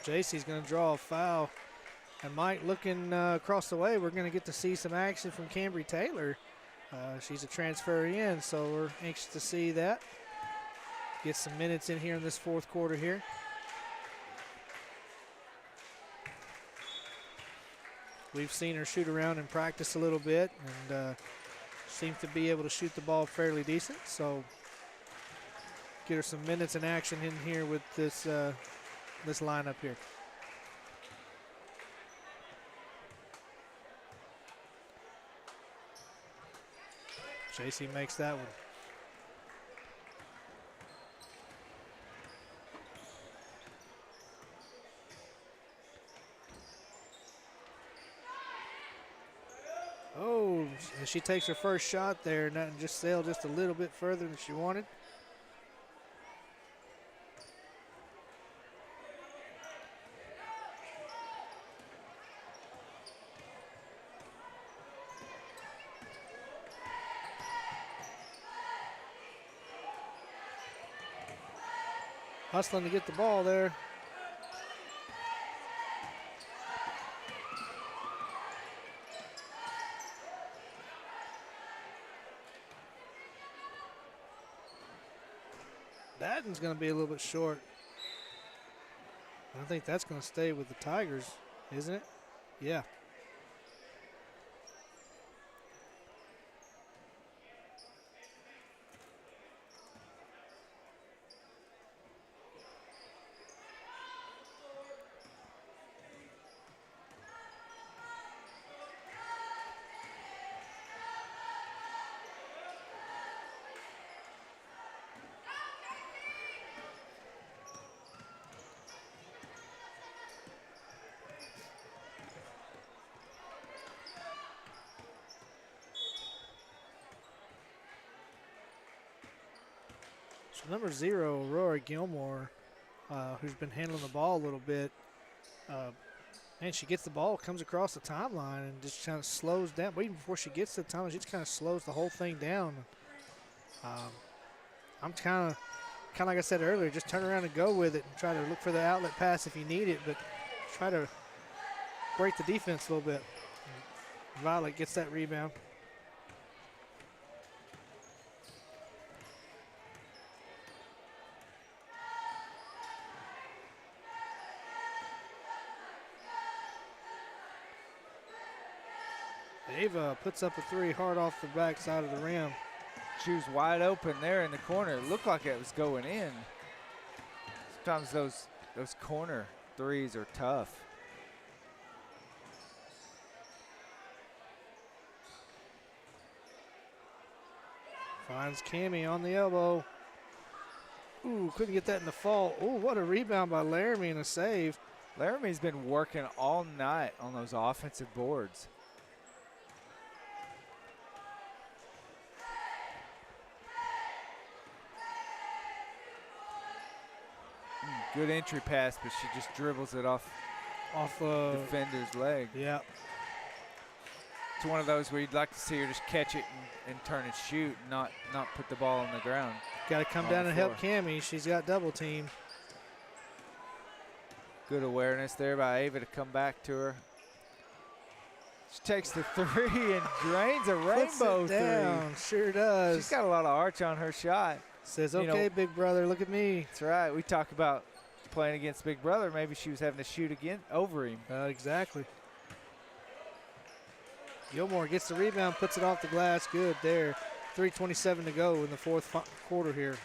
JC's going to draw a foul. And Mike, looking across the way, we're going to get to see some action from Cambry Taylor. She's a transfer in, so we're anxious to see that. Get some minutes in here in this 4th quarter here. We've seen her shoot around and practice a little bit, and seems to be able to shoot the ball fairly decent. So get her some minutes in action in here with this this lineup here. JC makes that one. Oh, and she takes her first shot there, and that just sailed just a little bit further than she wanted. Hustling to get the ball there. That one's going to be a little bit short. I think that's going to stay with the Tigers, isn't it? Yeah. So number 0, Aurora Gilmore, who's been handling the ball a little bit. And she gets the ball, comes across the timeline, and just kind of slows down. But even before she gets to the timeline, she just kind of slows the whole thing down. I'm kind of like I said earlier, just turn around and go with it and try to look for the outlet pass if you need it, but try to break the defense a little bit. Violet gets that rebound. Ava puts up a 3 hard off the back side of the rim. She was wide open there in the corner. It looked like it was going in. Sometimes those corner threes are tough. Finds Cammie on the elbow. Ooh, couldn't get that in the fall. Ooh, what a rebound by Laramie and a save. Laramie's been working all night on those offensive boards. Good entry pass, but she just dribbles it off defender's leg. Yeah. It's one of those where you'd like to see her just catch it and turn and shoot, not put the ball on the ground. Got to come down and help Cammie. She's got double team. Good awareness there by Ava to come back to her. She takes the 3 and drains a rainbow down. 3. Sure does. She's got a lot of arch on her shot. Says, okay, big brother, look at me. That's right. We talk about playing against Big Brother. Maybe she was having to shoot again over him. Exactly. Gilmore gets the rebound, puts it off the glass. Good there. 3:27 to go in the fourth quarter here.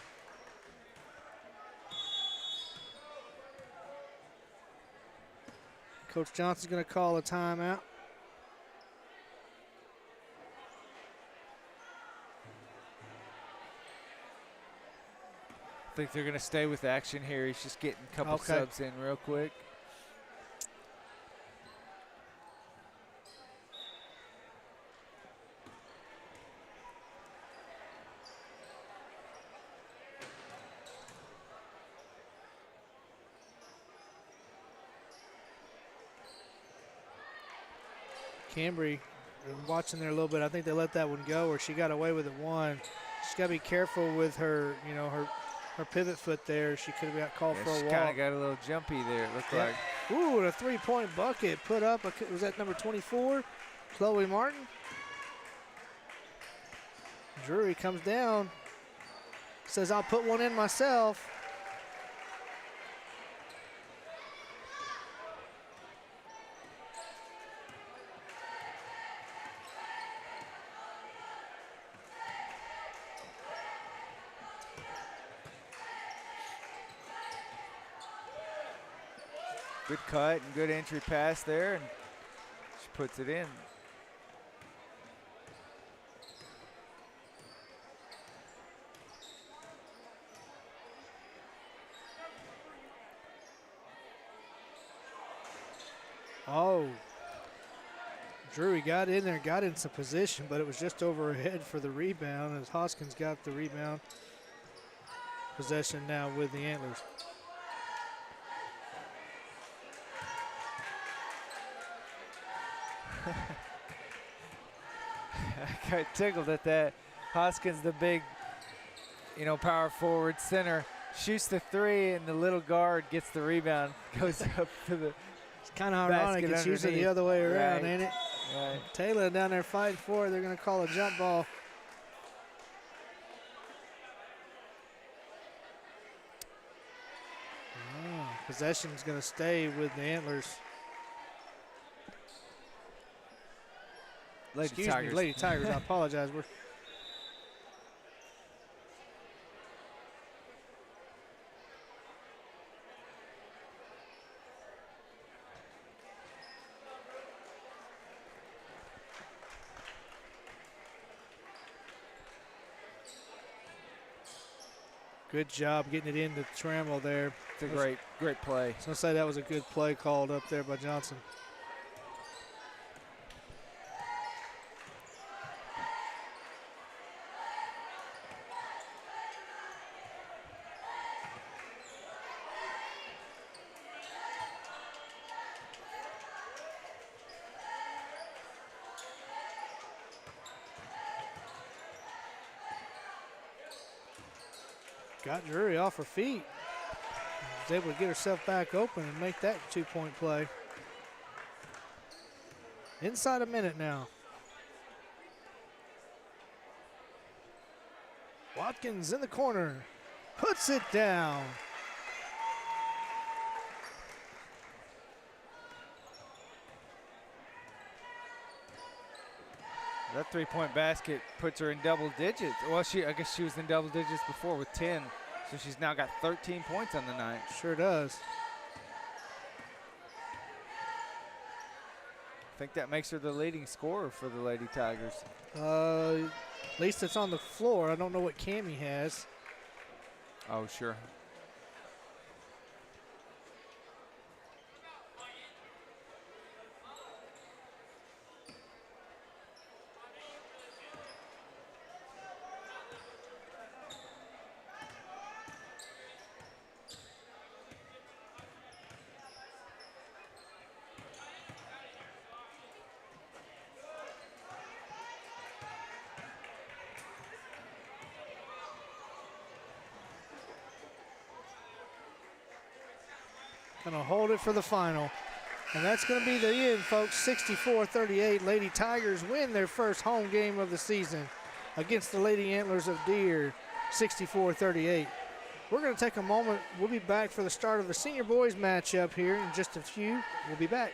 Coach Johnson's going to call a timeout. I think they're going to stay with action here. He's just getting a couple subs in real quick. Cambry, watching there a little bit. I think they let that one go, or she got away with it one. She's got to be careful with her, her pivot foot there. She could have got called for a walk. She kind of got a little jumpy there, it looked like. Ooh, and a 3-point bucket put up. Was that number 24? Chloe Martin. Drury comes down. Says, I'll put one in myself. Good cut and good entry pass there, and she puts it in. Oh. Drury got in there, got in some position, but it was just over her head for the rebound as Hoskins got the rebound. Possession now with the Antlers. I got tickled at that. Hoskins, the big, power forward center, shoots the three, and the little guard gets the rebound, goes up to the It's kind of ironic. It's usually the other way around, right. ain't it? Right. Taylor down there fighting for it. They're going to call a jump ball. Possession's going to stay with the Antlers. Excuse me, Lady Tigers. I apologize. Good job getting it into Trammell there. It's a great play. I was going to say that was a good play called up there by Johnson. Got Drury off her feet. Was able to get herself back open and make that 2-point play. Inside a minute now. Watkins in the corner. Puts it down. That three-point basket puts her in double digits. Well, I guess she was in double digits before with 10, so she's now got 13 points on the night. Sure does. I think that makes her the leading scorer for the Lady Tigers. At least it's on the floor. I don't know what Cammie has. Oh, sure. Gonna hold it for the final. And that's gonna be the end, folks. 64-38. Lady Tigers win their first home game of the season against the Lady Antlers of Deere, 64-38. We're gonna take a moment. We'll be back for the start of the senior boys matchup here in just a few. We'll be back.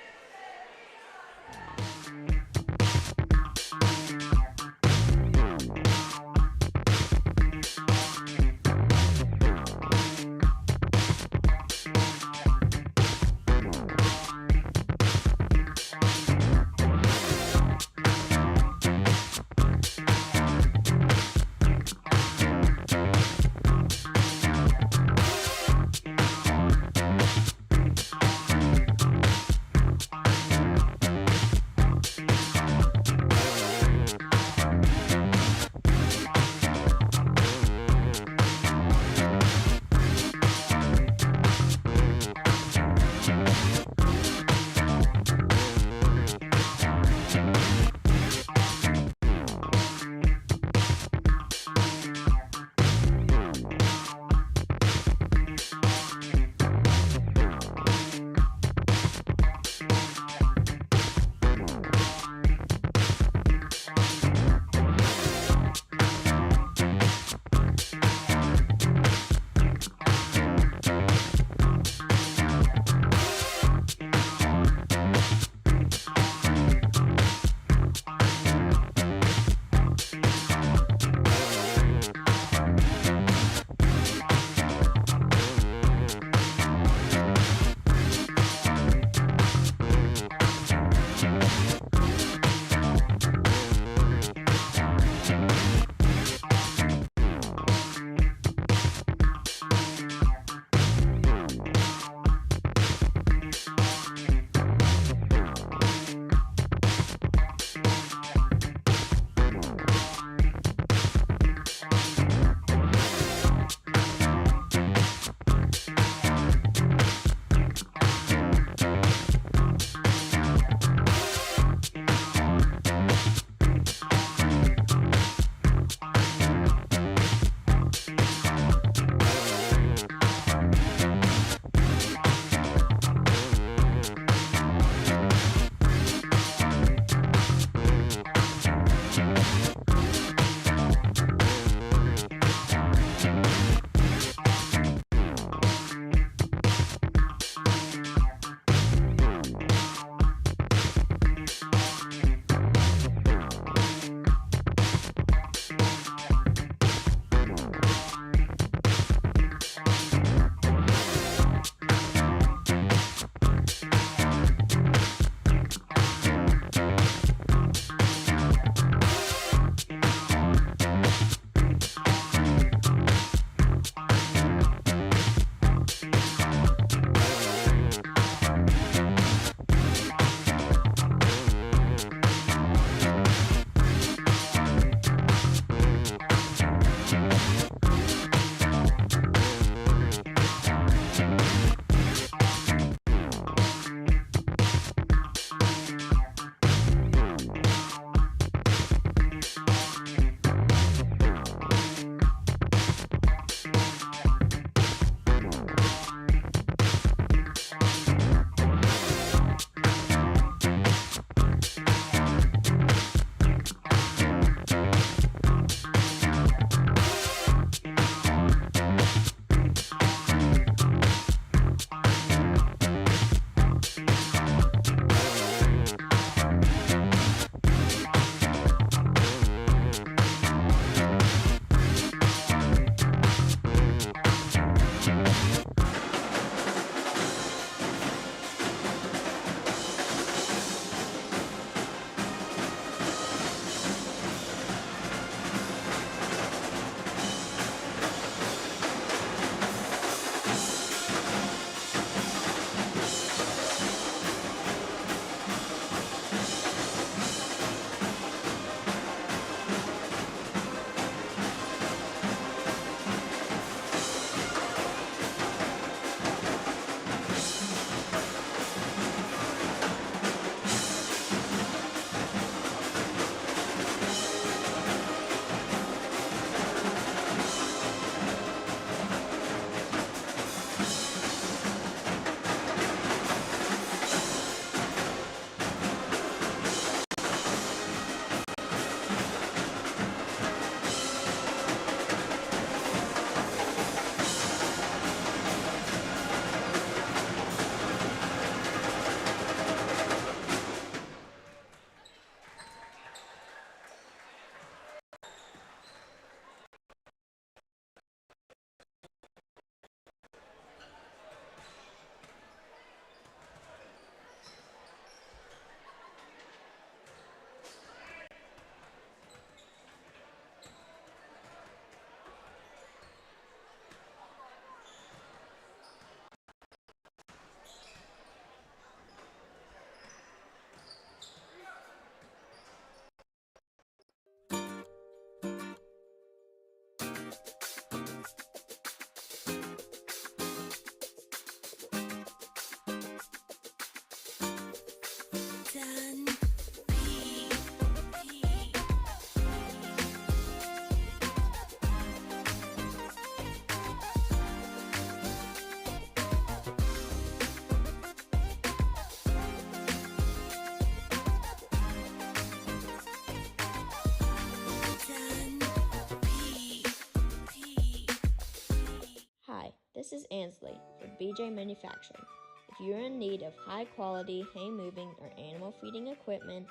This is Ansley for BJ Manufacturing. If you're in need of high-quality hay moving or animal feeding equipment,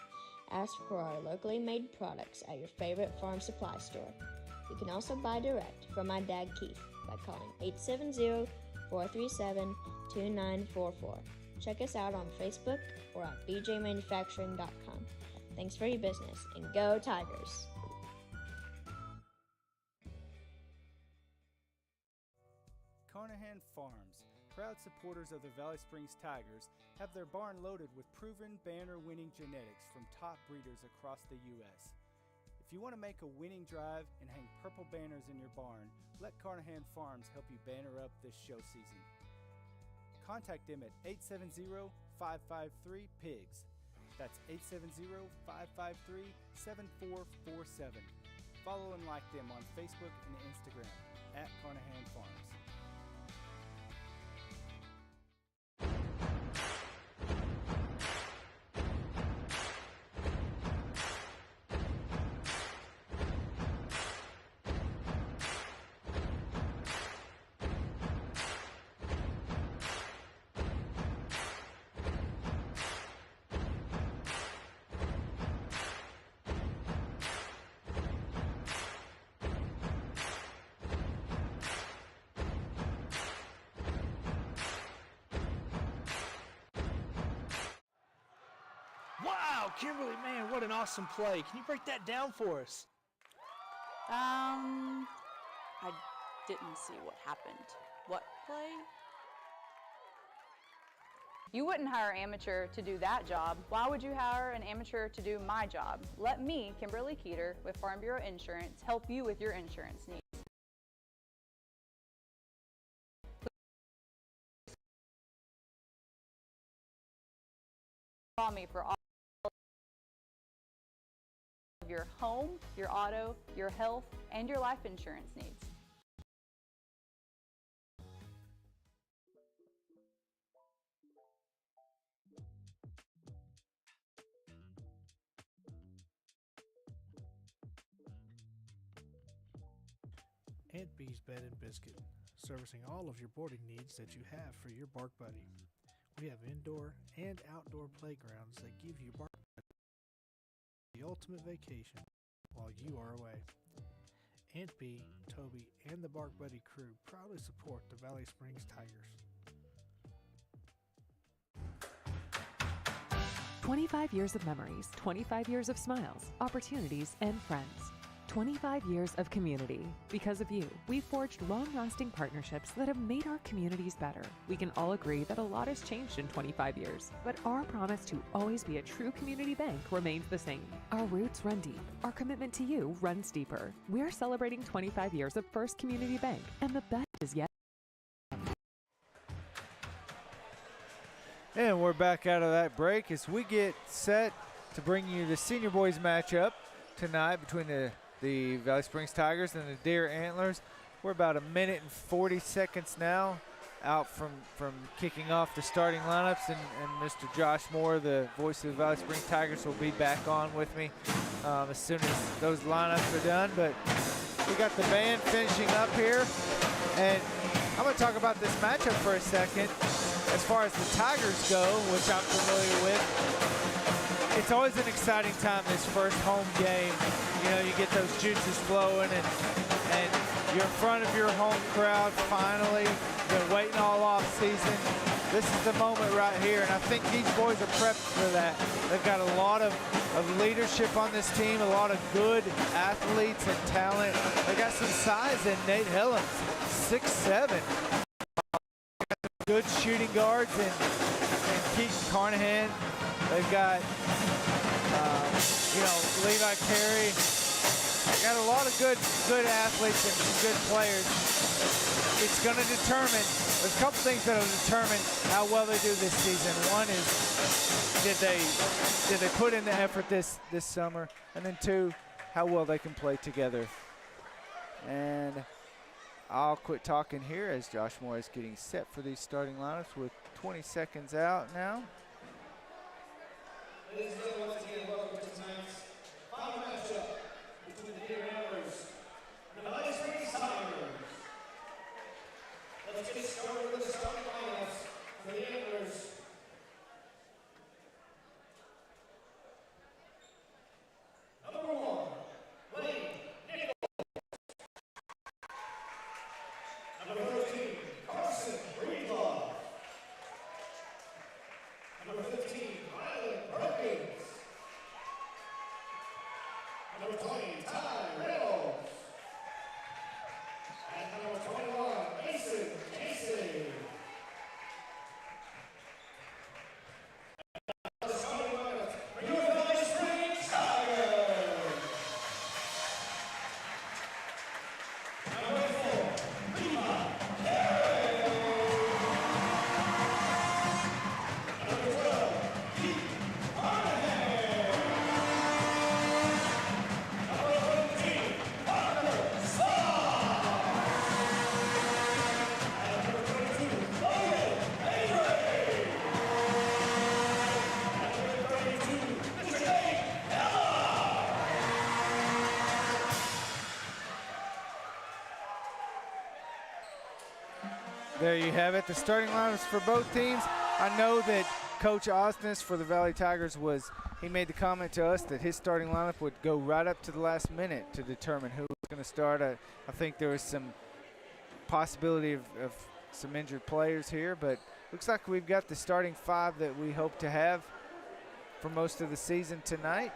ask for our locally made products at your favorite farm supply store. You can also buy direct from my dad Keith by calling 870-437-2944. Check us out on Facebook or at bjmanufacturing.com. Thanks for your business, and go Tigers! Carnahan Farms, proud supporters of the Valley Springs Tigers, have their barn loaded with proven banner-winning genetics from top breeders across the U.S. If you want to make a winning drive and hang purple banners in your barn, let Carnahan Farms help you banner up this show season. Contact them at 870-553-PIGS. That's 870-553-7447. Follow and like them on Facebook and Instagram at Carnahan Farms. Wow, Kimberly, man, what an awesome play. Can you break that down for us? I didn't see what happened. What play? You wouldn't hire an amateur to do that job. Why would you hire an amateur to do my job? Let me, Kimberly Keeter, with Farm Bureau Insurance, help you with your insurance needs. Call me for all of your home, your auto, your health, and your life insurance needs. Aunt B's Bed and Biscuit, servicing all of your boarding needs that you have for your bark buddy. We have indoor and outdoor playgrounds that give you bark buddy the ultimate vacation while you are away. Aunt B, Toby, and the Bark Buddy crew proudly support the Valley Springs Tigers. 25 years of memories, 25 years of smiles, opportunities, and friends. 25 years of community. Because of you, we've forged long-lasting partnerships that have made our communities better. We can all agree that a lot has changed in 25 years, but our promise to always be a true community bank remains the same. Our roots run deep. Our commitment to you runs deeper. We're celebrating 25 years of First Community Bank, and the best is yet. And we're back out of that break as we get set to bring you the senior boys matchup tonight between the Valley Springs Tigers and the Deer Antlers. We're about a minute and 40 seconds now out from kicking off the starting lineups, and Mr. Josh Moore, the voice of the Valley Springs Tigers, will be back on with me as soon as those lineups are done. But we got the band finishing up here, and I'm going to talk about this matchup for a second. As far as the Tigers go, which I'm familiar with, it's always an exciting time, this first home game. You know, you get those juices flowing, and you're in front of your home crowd finally. Been waiting all off season. This is the moment right here, and I think these boys are prepped for that. They've got a lot of leadership on this team, a lot of good athletes and talent. They got some size in Nate Hillams, 6'7". Good shooting guards and Keaton Carnahan. They've got, Levi Carey. They got a lot of good athletes and good players. It's going to determine, there's a couple things that will determine how well they do this season. One is, did they put in the effort this summer? And then two, how well they can play together. And I'll quit talking here as Josh Moore is getting set for these starting lineups with 20 seconds out now. Ladies and gentlemen, once again, welcome to tonight's final matchup between the Deer Antlers and the Valley Springs Tigers. Let's get There you have it, the starting lineups for both teams. I know that Coach Osnes for the Valley Tigers he made the comment to us that his starting lineup would go right up to the last minute to determine who was going to start. I think there was some possibility of some injured players here, but looks like we've got the starting 5 that we hope to have for most of the season tonight.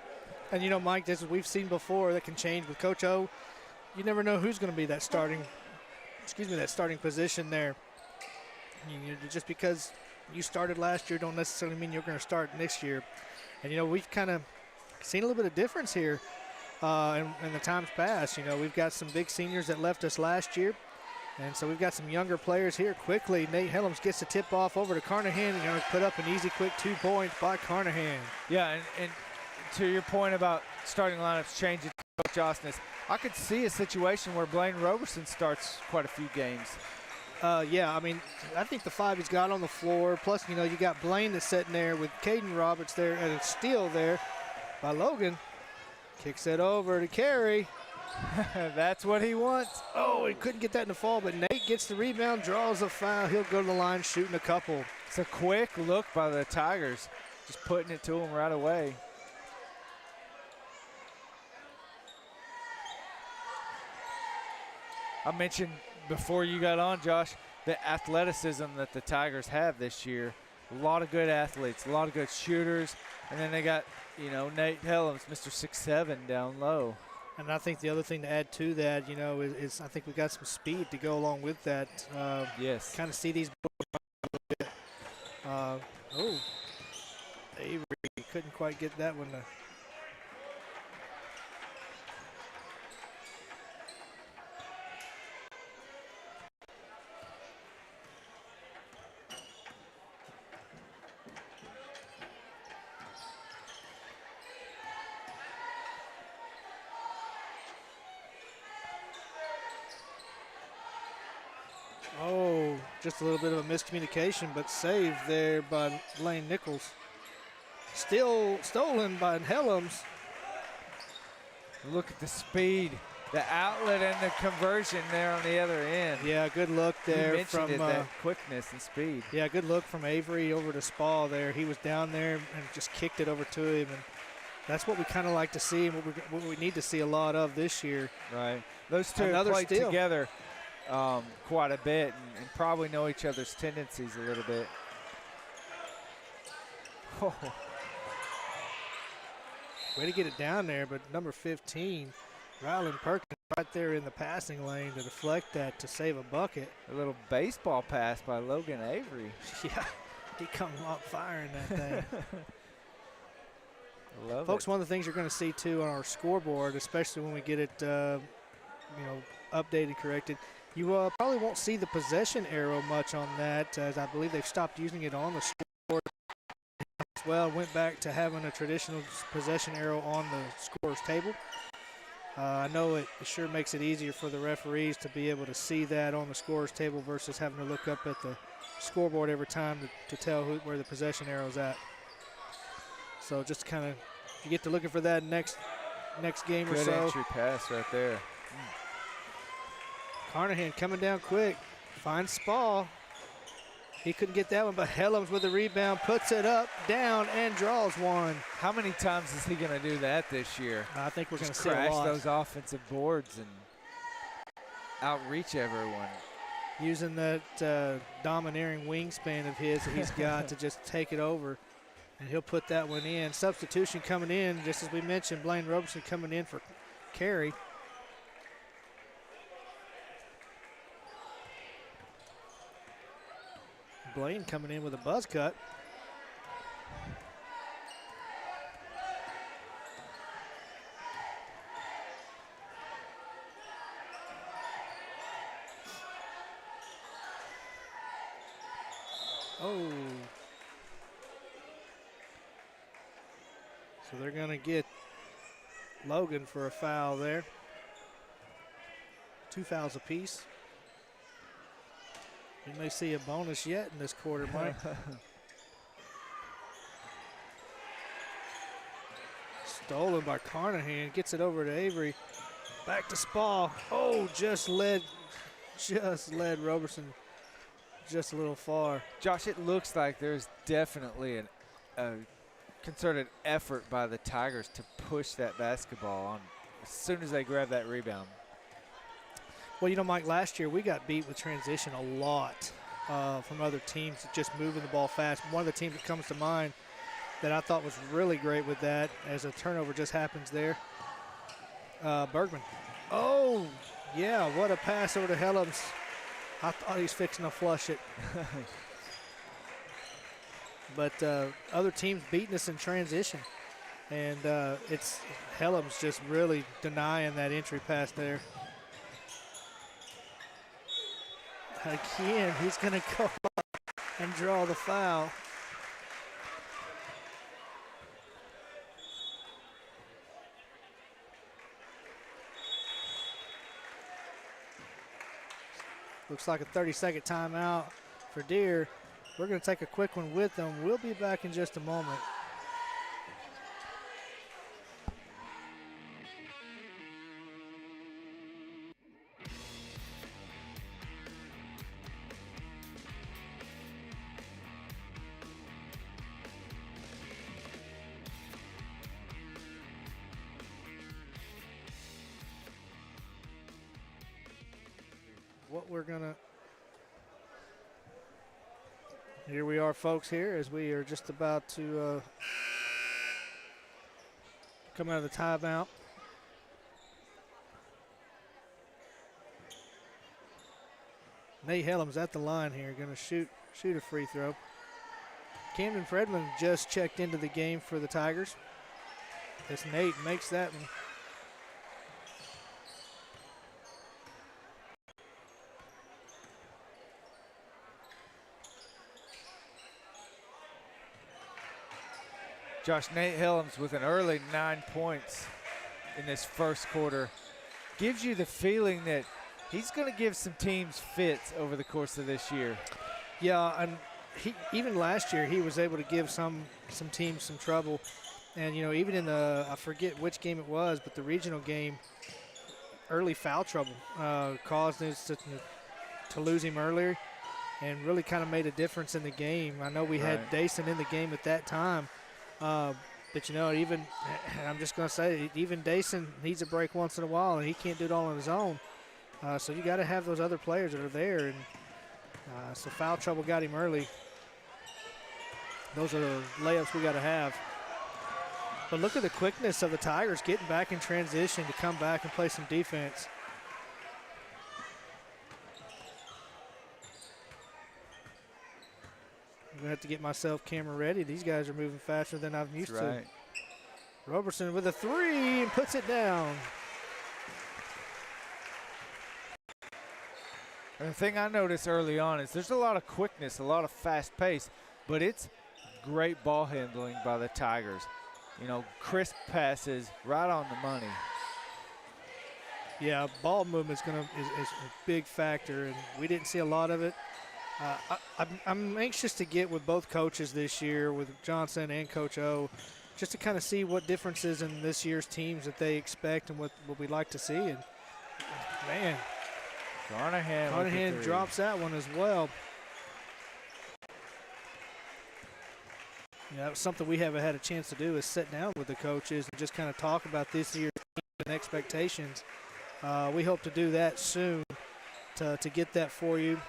And, you know, Mike, this is we've seen before that can change with Coach O. You never know who's going to be that starting position there. Just because you started last year don't necessarily mean you're going to start next year. And, you know, we've kind of seen a little bit of difference here in the times past. You know, we've got some big seniors that left us last year. And so we've got some younger players here quickly. Nate Helms gets the tip off over to Carnahan. You know, put up an easy, quick 2 points by Carnahan. Yeah, and to your point about starting lineups changing, Coach Osnes, I could see a situation where Blaine Roberson starts quite a few games. Yeah, I mean, I think the 5 he's got on the floor. Plus, you know, you got Blaine that's sitting there with Caden Roberts there, and a steal there by Logan. Kicks it over to Carey. That's what he wants. Oh, he couldn't get that in the fall, but Nate gets the rebound, draws a foul. He'll go to the line shooting a couple. It's a quick look by the Tigers, just putting it to him right away. I mentioned before you got on, Josh, the athleticism that the Tigers have this year. A lot of good athletes, a lot of good shooters, and then they got, you know, Nate Helms, Mr. 6'7", down low. And I think the other thing to add to that, you know, is I think we've got some speed to go along with that. Yes. Kind of see these. Avery couldn't quite get that one. Oh, just a little bit of a miscommunication, but saved there by Lane Nichols. Still stolen by Helms. Look at the speed, the outlet, and the conversion there on the other end. Yeah, good look there. You mentioned it, that quickness and speed. Yeah, good look from Avery over to Spall there. He was down there and just kicked it over to him. And that's what we kind of like to see and what we need to see a lot of this year. Right. Those two have played together quite a bit and probably know each other's tendencies a little bit. Oh. Way to get it down there, but number 15, Rylan Perkins, right there in the passing lane to deflect that to save a bucket. A little baseball pass by Logan Avery. Yeah, he comes up firing that thing. Love Folks, it. one of the things you're going to see, too, on our scoreboard, especially when we get it updated, corrected, you probably won't see the possession arrow much on that, as I believe they've stopped using it on the scoreboard as well. Went back to having a traditional possession arrow on the scorer's table. I know it sure makes it easier for the referees to be able to see that on the scorer's table versus having to look up at the scoreboard every time to tell where the possession arrow is at. So just kind of, if you get to looking for that next game or so. Good entry pass right there. Carnahan coming down quick, finds Spall. He couldn't get that one, but Helms with the rebound, puts it up, down, and draws one. How many times is he going to do that this year? I think we're going to see a crash lot. Those offensive boards and outreach everyone. Using that domineering wingspan of his that he's got to just take it over, and he'll put that one in. Substitution coming in, just as we mentioned, Blaine Roberson coming in for Carey. Blaine coming in with a buzz cut. Oh. So they're going to get Logan for a foul there. 2 fouls apiece. We may see a bonus yet in this quarter, Mike. Stolen by Carnahan. Gets it over to Avery. Back to Spall. Oh, just led Roberson just a little far. Josh, it looks like there's definitely a concerted effort by the Tigers to push that basketball on as soon as they grab that rebound. Well, you know, Mike, last year we got beat with transition a lot from other teams just moving the ball fast. One of the teams that comes to mind that I thought was really great with that, as a turnover just happens there, Bergman. Oh, yeah, what a pass over to Helms. I thought he was fixing to flush it. But other teams beating us in transition. And it's Helms just really denying that entry pass there. Again, he's going to go up and draw the foul. Looks like a 30-second timeout for Deere. We're going to take a quick one with them. We'll be back in just a moment. What we're gonna, here we are, folks, here as we are just about to come out of the timeout. Nate Helms at the line here, gonna shoot a free throw. Camden Fredman just checked into the game for the Tigers. As Nate makes that one. Josh, Nate Helms with an early 9 points in this first quarter gives you the feeling that he's going to give some teams fits over the course of this year. Yeah, and even last year he was able to give some teams some trouble. And, you know, even in the, I forget which game it was, but the regional game, early foul trouble caused us to lose him earlier and really kind of made a difference in the game. I know we had Dason in the game at that time. But, you know, even, I'm just going to say, even Dason needs a break once in a while, and he can't do it all on his own. So you got to have those other players that are there. And so foul trouble got him early. Those are the layups we got to have. But look at the quickness of the Tigers getting back in transition to come back and play some defense. I'm going to have to get myself camera ready. These guys are moving faster than I'm used to. Roberson with a three and puts it down. And the thing I noticed early on is there's a lot of quickness, a lot of fast pace, but it's great ball handling by the Tigers. You know, crisp passes right on the money. Yeah, ball movement is a big factor, and we didn't see a lot of it. I'm anxious to get with both coaches this year, with Johnson and Coach O, just to kind of see what differences in this year's teams that they expect and what we'd like to see. And, man, Carnahan drops that one as well. Yeah, that was something we haven't had a chance to do, is sit down with the coaches and just kind of talk about this year's team and expectations. We hope to do that soon to get that for you.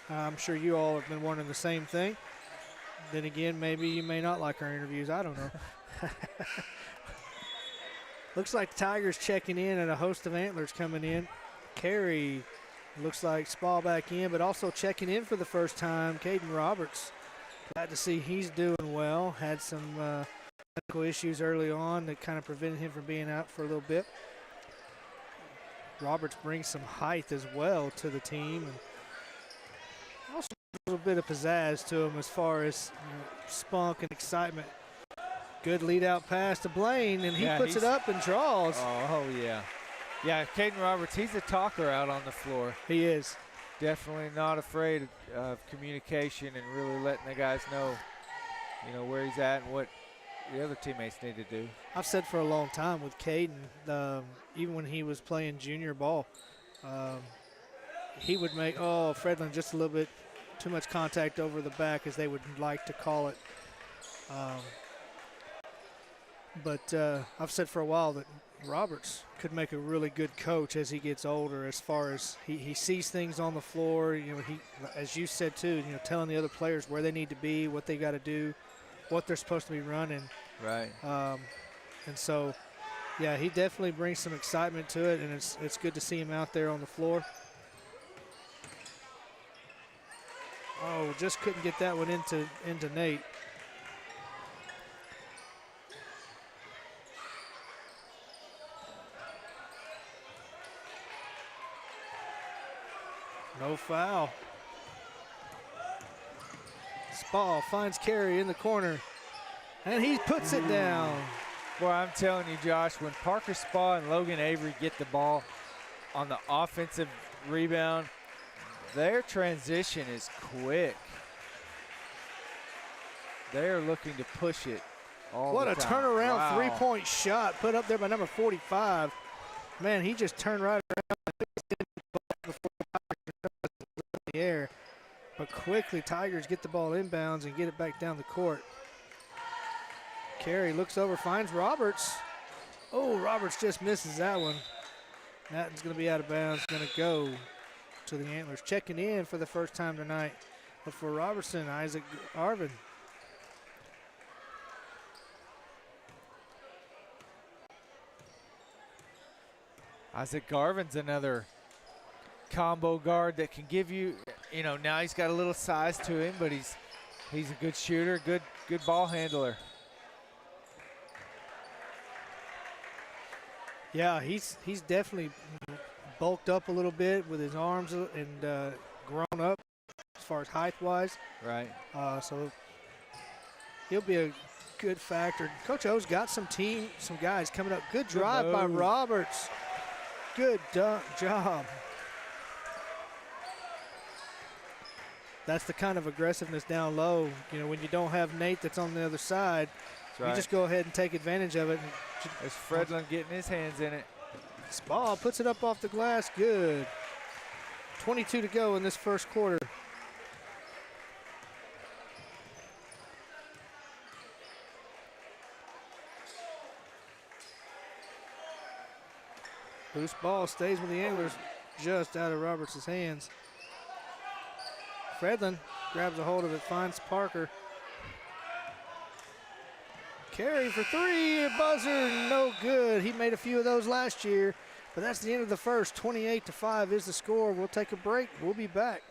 I'm sure you all have been wondering the same thing. Then again, maybe you may not like our interviews. I don't know. Looks like Tigers checking in and a host of Antlers coming in. Carey, looks like Spall back in, but also checking in for the first time, Caden Roberts. Glad to see he's doing well. Had some medical issues early on that kind of prevented him from being out for a little bit. Roberts brings some height as well to the team, and also a little bit of pizzazz to him as far as, you know, spunk and excitement. Good lead out pass to Blaine, and he puts it up and draws. Oh, yeah. Yeah, Caden Roberts, he's a talker out on the floor. He is. Definitely not afraid of communication and really letting the guys know, you know, where he's at and what the other teammates need to do. I've said for a long time with Caden, even when he was playing junior ball, he would make Fredlin just a little bit too much contact over the back, as they would like to call it. But I've said for a while that Roberts could make a really good coach as he gets older, as far as he sees things on the floor. You know, he, as you said too, you know, telling the other players where they need to be, what they got to do, what they're supposed to be running. Right. And so, yeah, he definitely brings some excitement to it, and it's good to see him out there on the floor. Oh, just couldn't get that one into Nate. No foul. Spall finds Carey in the corner, and he puts it down. Boy, I'm telling you, Josh, when Parker Spall and Logan Avery get the ball on the offensive rebound, their transition is quick. They're looking to push it all What the a time. turnaround Wow. three-point shot put up there by number 45. Man, he just turned right around before in the air. But quickly, Tigers get the ball inbounds and get it back down the court. Carey looks over, finds Roberts. Oh, Roberts just misses that one. That one's going to be out of bounds, going to go to the Antlers. Checking in for the first time tonight. But for Robertson, Isaac Arvin. Isaac Garvin's another combo guard that can give you, you know, now he's got a little size to him, but he's a good shooter, good ball handler. Yeah, he's definitely bulked up a little bit with his arms and grown up as far as height-wise. Right. So he'll be a good factor. Coach O's got some guys coming up. Good drive by Roberts. Good job. That's the kind of aggressiveness down low. You know, when you don't have Nate that's on the other side, you just go ahead and take advantage of it. There's Fredlin getting his hands in it. Spall puts it up off the glass. Good. 22 to go in this first quarter. Loose ball stays with the Anglers, just out of Roberts' hands. Fredlin grabs a hold of it, finds Parker. Carey for three, a buzzer, no good. He made a few of those last year, but that's the end of the first. 28-5 is the score. We'll take a break. We'll be back.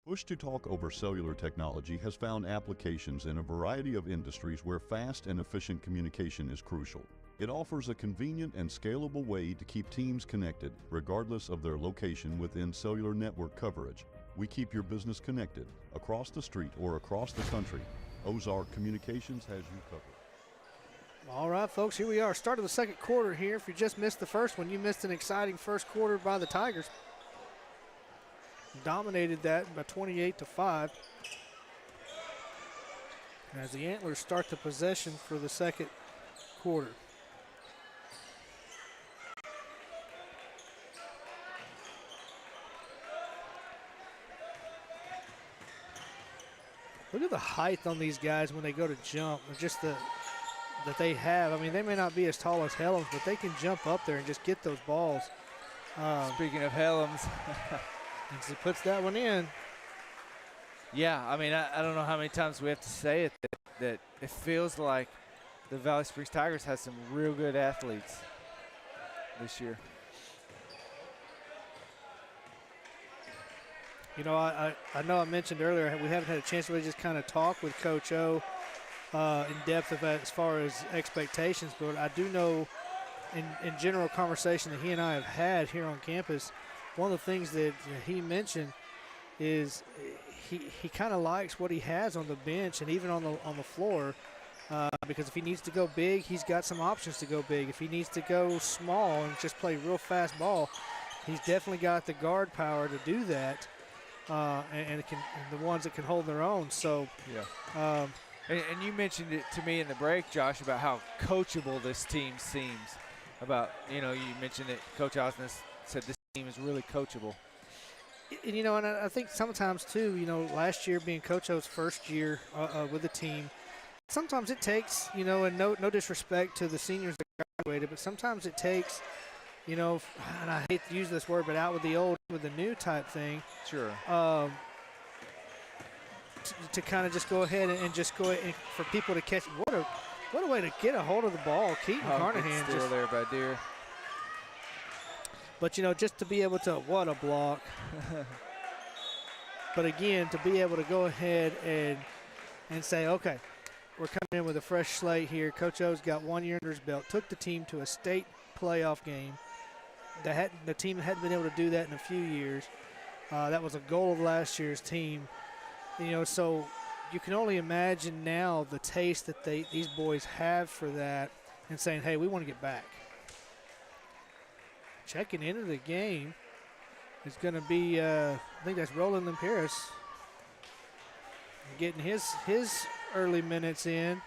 Push-to-talk over cellular technology has found applications in a variety of industries where fast and efficient communication is crucial. It offers a convenient and scalable way to keep teams connected, regardless of their location within cellular network coverage. We keep your business connected, across the street or across the country. Ozark Communications has you covered. All right, folks, here we are. Start of the second quarter here. If you just missed the first one, you missed an exciting first quarter by the Tigers. Dominated that by 28-5. As the Antlers start the possession for the second quarter. Look at the height on these guys when they go to jump. Just that they have. I mean, they may not be as tall as Helms, but they can jump up there and just get those balls. Speaking of Helms. And he puts that one in. Yeah, I mean, I don't know how many times we have to say it, that it feels like the Valley Springs Tigers has some real good athletes this year. You know, I know I mentioned earlier we haven't had a chance to really just kind of talk with Coach O in depth of that as far as expectations, but I do know in general conversation that he and I have had here on campus, one of the things that he mentioned is he kind of likes what he has on the bench and even on the floor, because if he needs to go big, he's got some options to go big. If he needs to go small and just play real fast ball, he's definitely got the guard power to do that, and the ones that can hold their own. So yeah. And you mentioned it to me in the break, Josh, about how coachable this team seems. You mentioned that Coach Osnes said this team is really coachable. And, and I think sometimes, too, last year being Coach O's first year with the team, sometimes it takes, and no disrespect to the seniors that graduated, but sometimes it takes, and I hate to use this word, but out with the old, with the new type thing. Sure. To kind of just go ahead and just go ahead and for people to catch. What a way to get a hold of the ball. Keaton Carnahan still there by Deere. But, just to be able to, what a block. But again, to be able to go ahead and say, okay, we're coming in with a fresh slate here. Coach O's got 1 year under his belt, took the team to a state playoff game. The team hadn't been able to do that in a few years. That was a goal of last year's team. So you can only imagine now the taste that these boys have for that and saying, hey, we want to get back. Checking into the game is going to be, I think that's Roland Lempiris getting his early minutes in.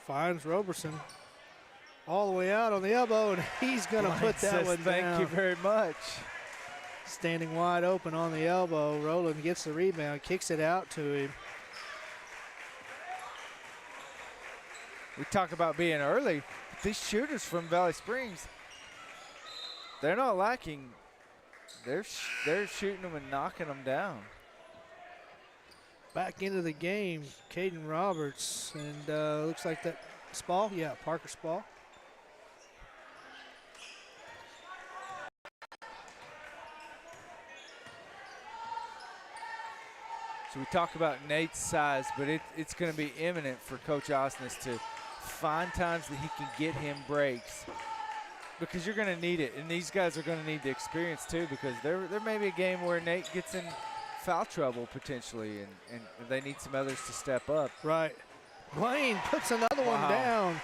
Finds Roberson all the way out on the elbow, and he's going to put that one down. Thank you very much. Standing wide open on the elbow. Roland gets the rebound, kicks it out to him. We talk about being early. These shooters from Valley Springs, they're not lacking. They're shooting them and knocking them down. Back into the game, Caden Roberts, and looks like that Spall, yeah, Parker Spall. So we talk about Nate's size, but it's going to be imminent for Coach Osnes to find times that he can get him breaks, because you're going to need it, and these guys are going to need the experience too, because there may be a game where Nate gets in foul trouble potentially, and they need some others to step up. Right. Blaine puts another one down.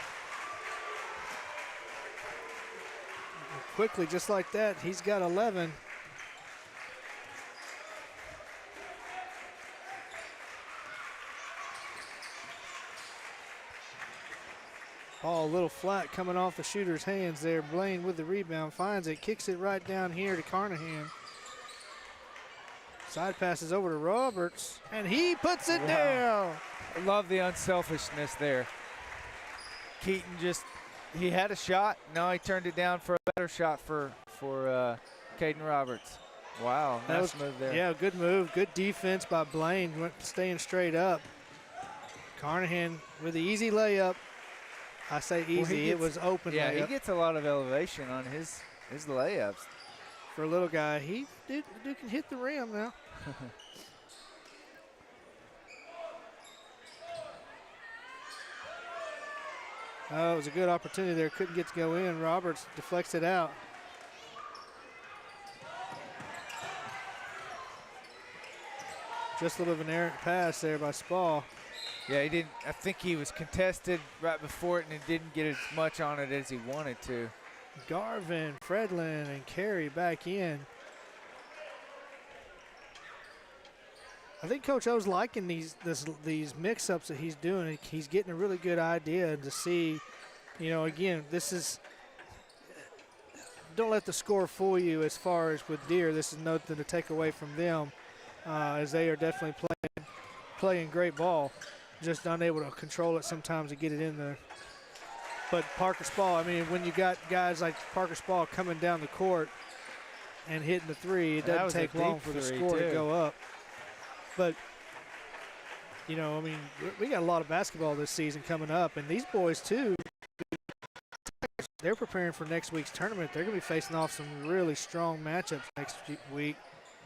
Quickly, just like that, he's got 11. Ball a little flat coming off the shooter's hands there. Blaine with the rebound, finds it, kicks it right down here to Carnahan. Side passes over to Roberts, and he puts it down. I love the unselfishness there. Keaton he had a shot. Now he turned it down for a better shot for Caden Roberts. Wow, nice move there. Yeah, good move. Good defense by Blaine, staying straight up. Carnahan with the easy layup. I say easy, it was open yeah, layup. he gets a lot of elevation on his layups. For a little guy, he can hit the rim now. Oh, it was a good opportunity there. Couldn't get to go in. Roberts deflects it out. Just a little bit of an errant pass there by Spall. Yeah, he didn't. I think he was contested right before it and didn't get as much on it as he wanted to. Garvin, Fredlin, and Carey back in. I think Coach O's liking these mix-ups that he's doing. He's getting a really good idea to see, again, this is don't let the score fool you as far as with Deer. This is nothing to take away from them, as they are definitely playing great ball, just unable to control it sometimes to get it in there. But Parker Spall, I mean, when you got guys like Parker Spall coming down the court and hitting the three, it doesn't take long for the score to go up. But, you know, I mean, we got a lot of basketball this season coming up, and these boys, too, they're preparing for next week's tournament. They're going to be facing off some really strong matchups next week.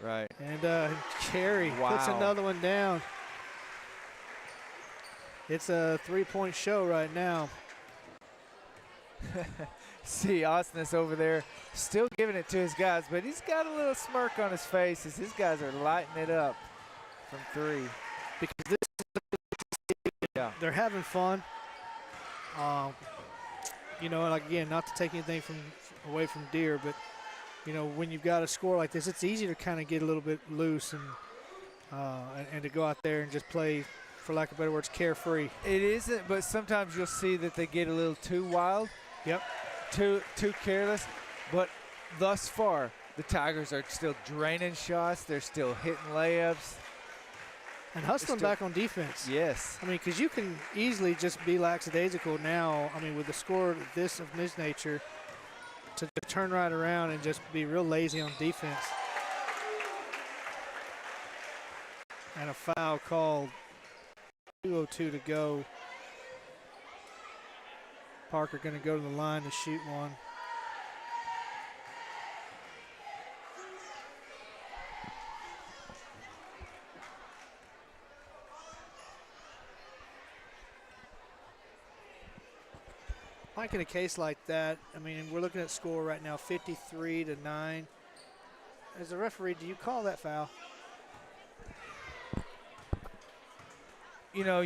Right. And Carey puts another one down. It's a three-point show right now. See Osnes over there still giving it to his guys, but he's got a little smirk on his face as his guys are lighting it up from three. Because they're having fun. You know, like, again, not to take anything away from Deer, but, you know, when you've got a score like this, it's easy to kind of get a little bit loose and to go out there and just play, for lack of better words, carefree. It isn't, but sometimes you'll see that they get a little too wild. Yep. Too careless. But thus far, the Tigers are still draining shots. They're still hitting layups. And hustling back on defense. Yes. I mean, because you can easily just be lackadaisical now, I mean, with the score of this nature, to turn right around and just be real lazy on defense. And a foul called. 2:02 to go. Parker going to go to the line to shoot one. Like in a case like that, I mean, we're looking at score right now, 53-9. As a referee, do you call that foul? You know,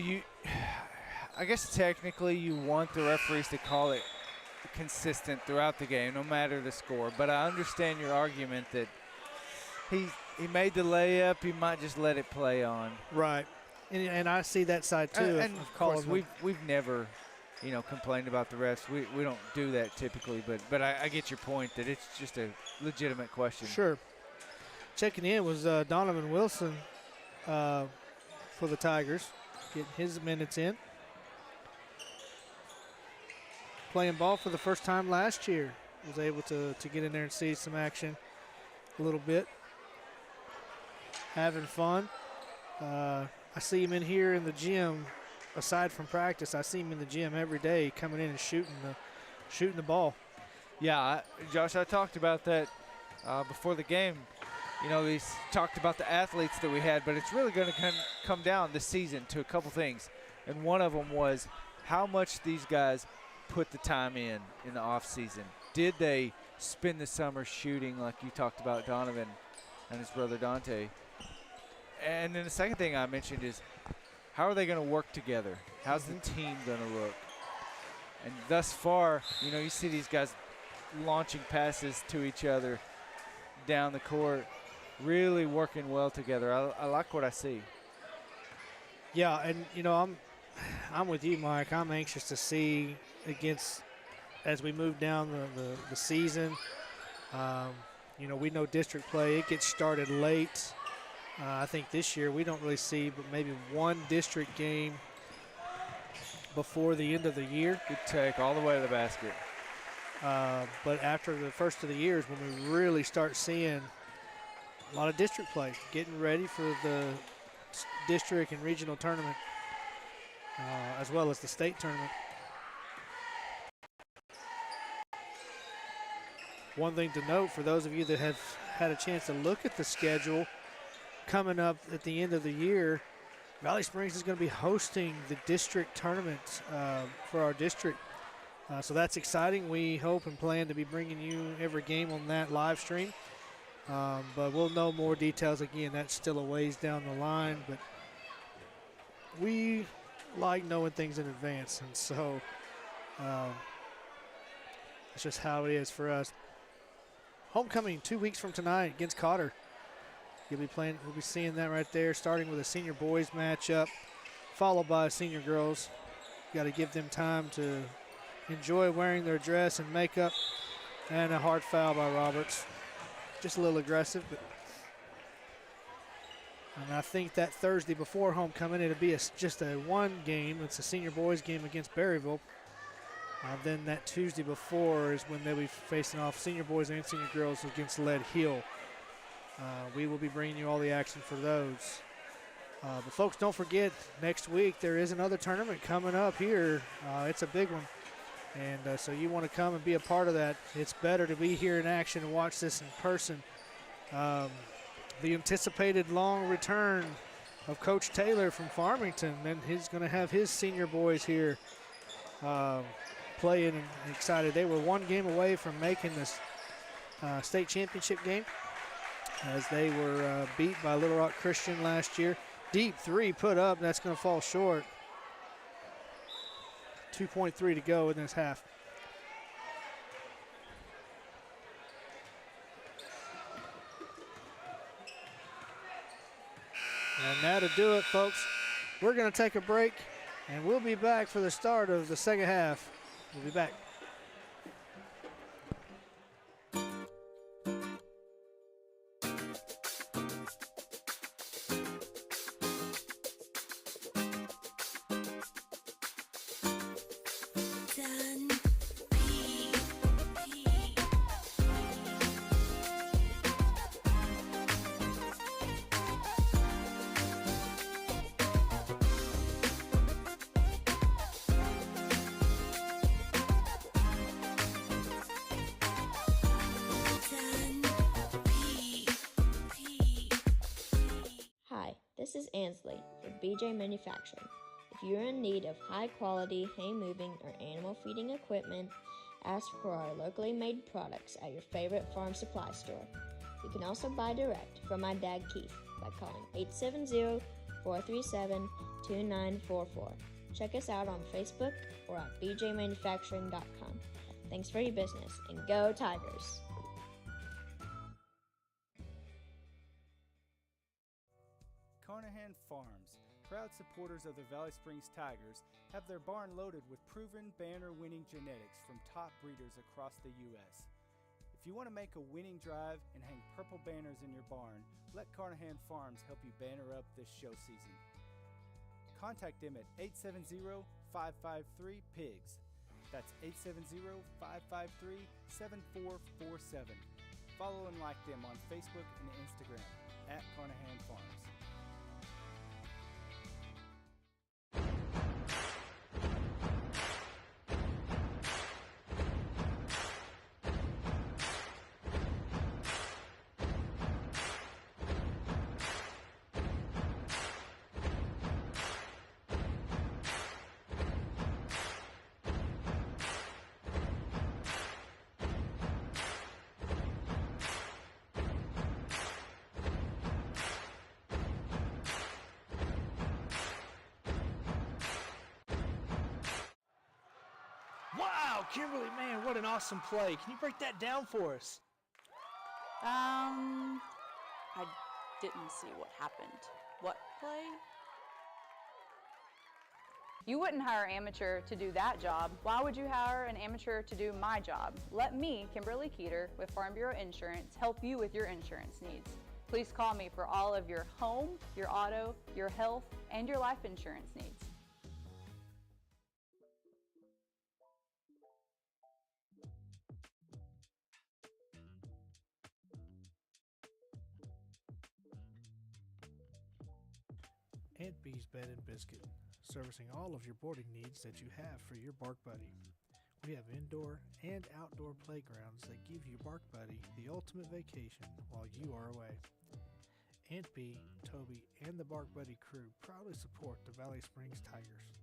I guess technically you want the referees to call it consistent throughout the game, no matter the score. But I understand your argument that he made the layup, he might just let it play on. Right, and I see that side too. And of course, we've never, you know, complained about the refs. We don't do that typically, but I get your point that it's just a legitimate question. Sure. Checking in was Donovan Wilson for the Tigers, getting his minutes in. Playing ball for the first time last year. Was able to get in there and see some action a little bit. Having fun. I see him in here in the gym. Aside from practice, I see him in the gym every day coming in and shooting the ball. Yeah, Josh, I talked about that before the game. You know, he's talked about the athletes that we had, but it's really going to come down this season to a couple things. And one of them was how much these guys put the time in the off season. Did they spend the summer shooting like you talked about Donovan and his brother Dante? And then the second thing I mentioned is how are they going to work together? How's the team going to look? And thus far, you know, you see these guys launching passes to each other down the court, really working well together. I like what I see. Yeah, and, you know, I'm with you, Mike. I'm anxious to see as we move down the season. You know, we know district play, it gets started late. I think this year we don't really see but maybe one district game before the end of the year. Good take all the way to the basket. But after the first of the year is when we really start seeing a lot of district play, getting ready for the district and regional tournament, as well as the state tournament. One thing to note for those of you that have had a chance to look at the schedule, coming up at the end of the year, Valley Springs is going to be hosting the district tournament for our district. So that's exciting. We hope and plan to be bringing you every game on that live stream. But we'll know more details. Again, that's still a ways down the line. But we like knowing things in advance. And so it's just how it is for us. Homecoming 2 weeks from tonight against Cotter. We'll be seeing that right there, starting with a senior boys matchup, followed by senior girls. Got to give them time to enjoy wearing their dress and makeup And a hard foul by Roberts. Just a little aggressive, but and I think that Thursday before homecoming, it'll be just a one game. It's a senior boys game against Berryville. Then that Tuesday before is when they'll be facing off senior boys and senior girls against Lead Hill. We will be bringing you all the action for those. But folks, don't forget, next week there is another tournament coming up here. It's a big one. And so you want to come and be a part of that. It's better to be here in action and watch this in person. The anticipated long return of Coach Taylor from Farmington, and he's going to have his senior boys here playing and excited. They were one game away from making this state championship game as they were beat by Little Rock Christian last year. Deep three put up, that's going to fall short. 2.3 to go in this half. And that'll do it, folks. We're going to take a break, and we'll be back for the start of the second half. We'll be back. This is Ansley with BJ Manufacturing. If you're in need of high-quality hay moving or animal feeding equipment, ask for our locally made products at your favorite farm supply store. You can also buy direct from my dad Keith by calling 870-437-2944. Check us out on Facebook or at bjmanufacturing.com. Thanks for your business, and go Tigers! Carnahan Farms, proud supporters of the Valley Springs Tigers, have their barn loaded with proven banner-winning genetics from top breeders across the U.S. If you want to make a winning drive and hang purple banners in your barn, let Carnahan Farms help you banner up this show season. Contact them at 870-553-PIGS. That's 870-553-7447. Follow and like them on Facebook and Instagram at Carnahan Farms. Wow, Kimberly, man, what an awesome play. Can you break that down for us? I didn't see what happened. What play? You wouldn't hire an amateur to do that job. Why would you hire an amateur to do my job? Let me, Kimberly Keeter, with Farm Bureau Insurance, help you with your insurance needs. Please call me for all of your home, your auto, your health, and your life insurance needs. Aunt B's Bed and Biscuit, servicing all of your boarding needs that you have for your Bark Buddy. We have indoor and outdoor playgrounds that give your Bark Buddy the ultimate vacation while you are away. Aunt B, Toby, and the Bark Buddy crew proudly support the Valley Springs Tigers.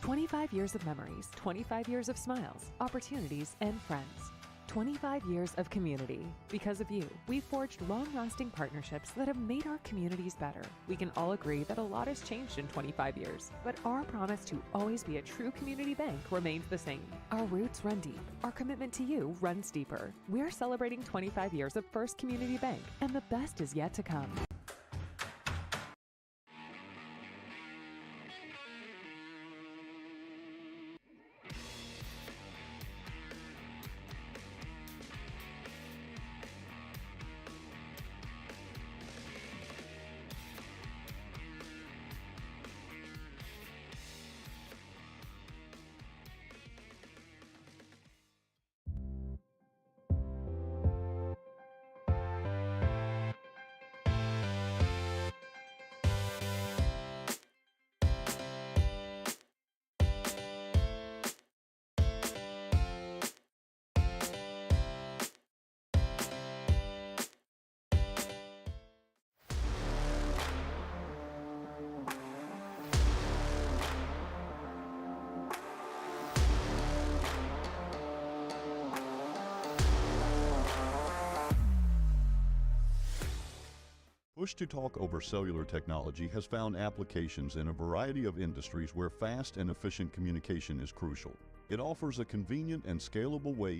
25 years of memories, 25 years of smiles, opportunities, and friends. 25 years of community. Because of you, we've forged long-lasting partnerships that have made our communities better. We can all agree that a lot has changed in 25 years, but our promise to always be a true community bank remains the same. Our roots run deep. Our commitment to you runs deeper. We're celebrating 25 years of First Community Bank, and the best is yet to come. Push-to-talk over cellular technology has found applications in a variety of industries where fast and efficient communication is crucial. It offers a convenient and scalable way.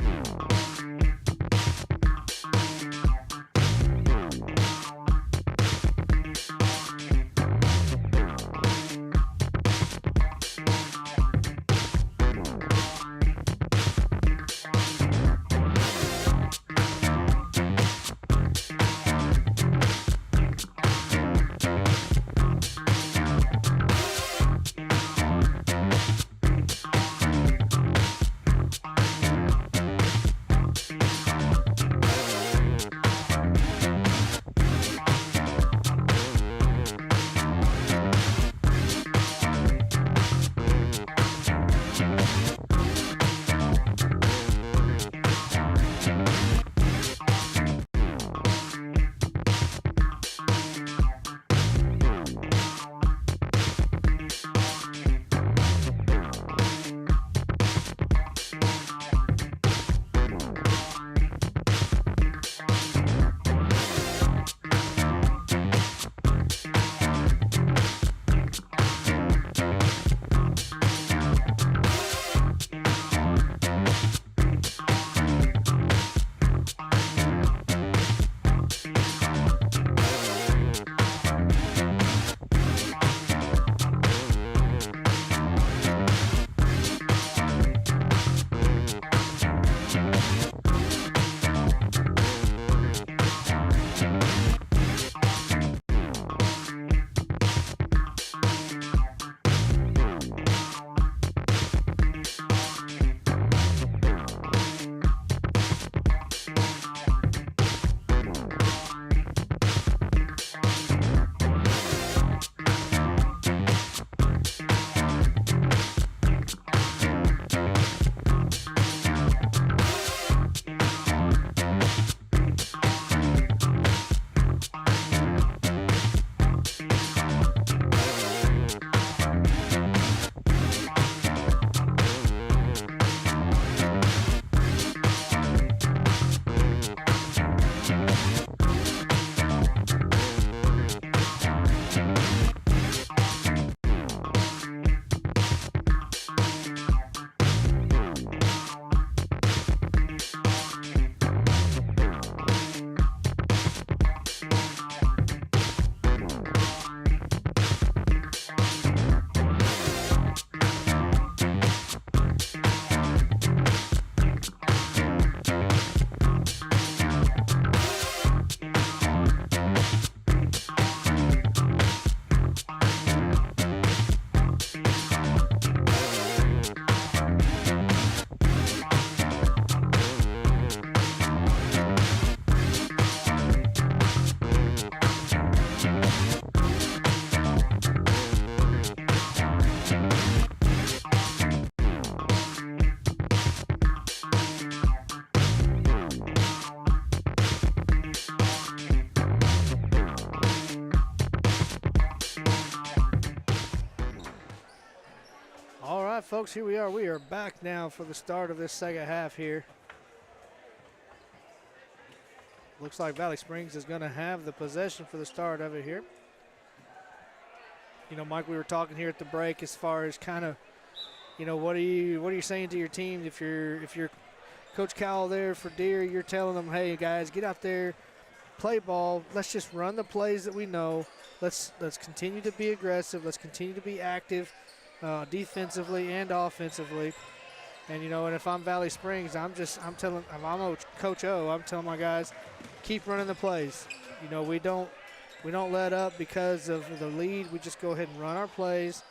All right, folks, here we are. We are back now for the start of this second half here. Looks like Valley Springs is going to have the possession for the start of it here. You know, Mike, we were talking here at the break as far as kind of, you know, what are you saying to your team if you're Coach Cowell there for Deere, you're telling them, hey guys, get out there, play ball. Let's just run the plays that we know. Let's continue to be aggressive. Let's continue to be active defensively and offensively. And, you know, and if I'm Valley Springs, I'm telling, if I'm Coach O, I'm telling my guys, keep running the plays. You know, we don't let up because of the lead. We just go ahead and run our plays.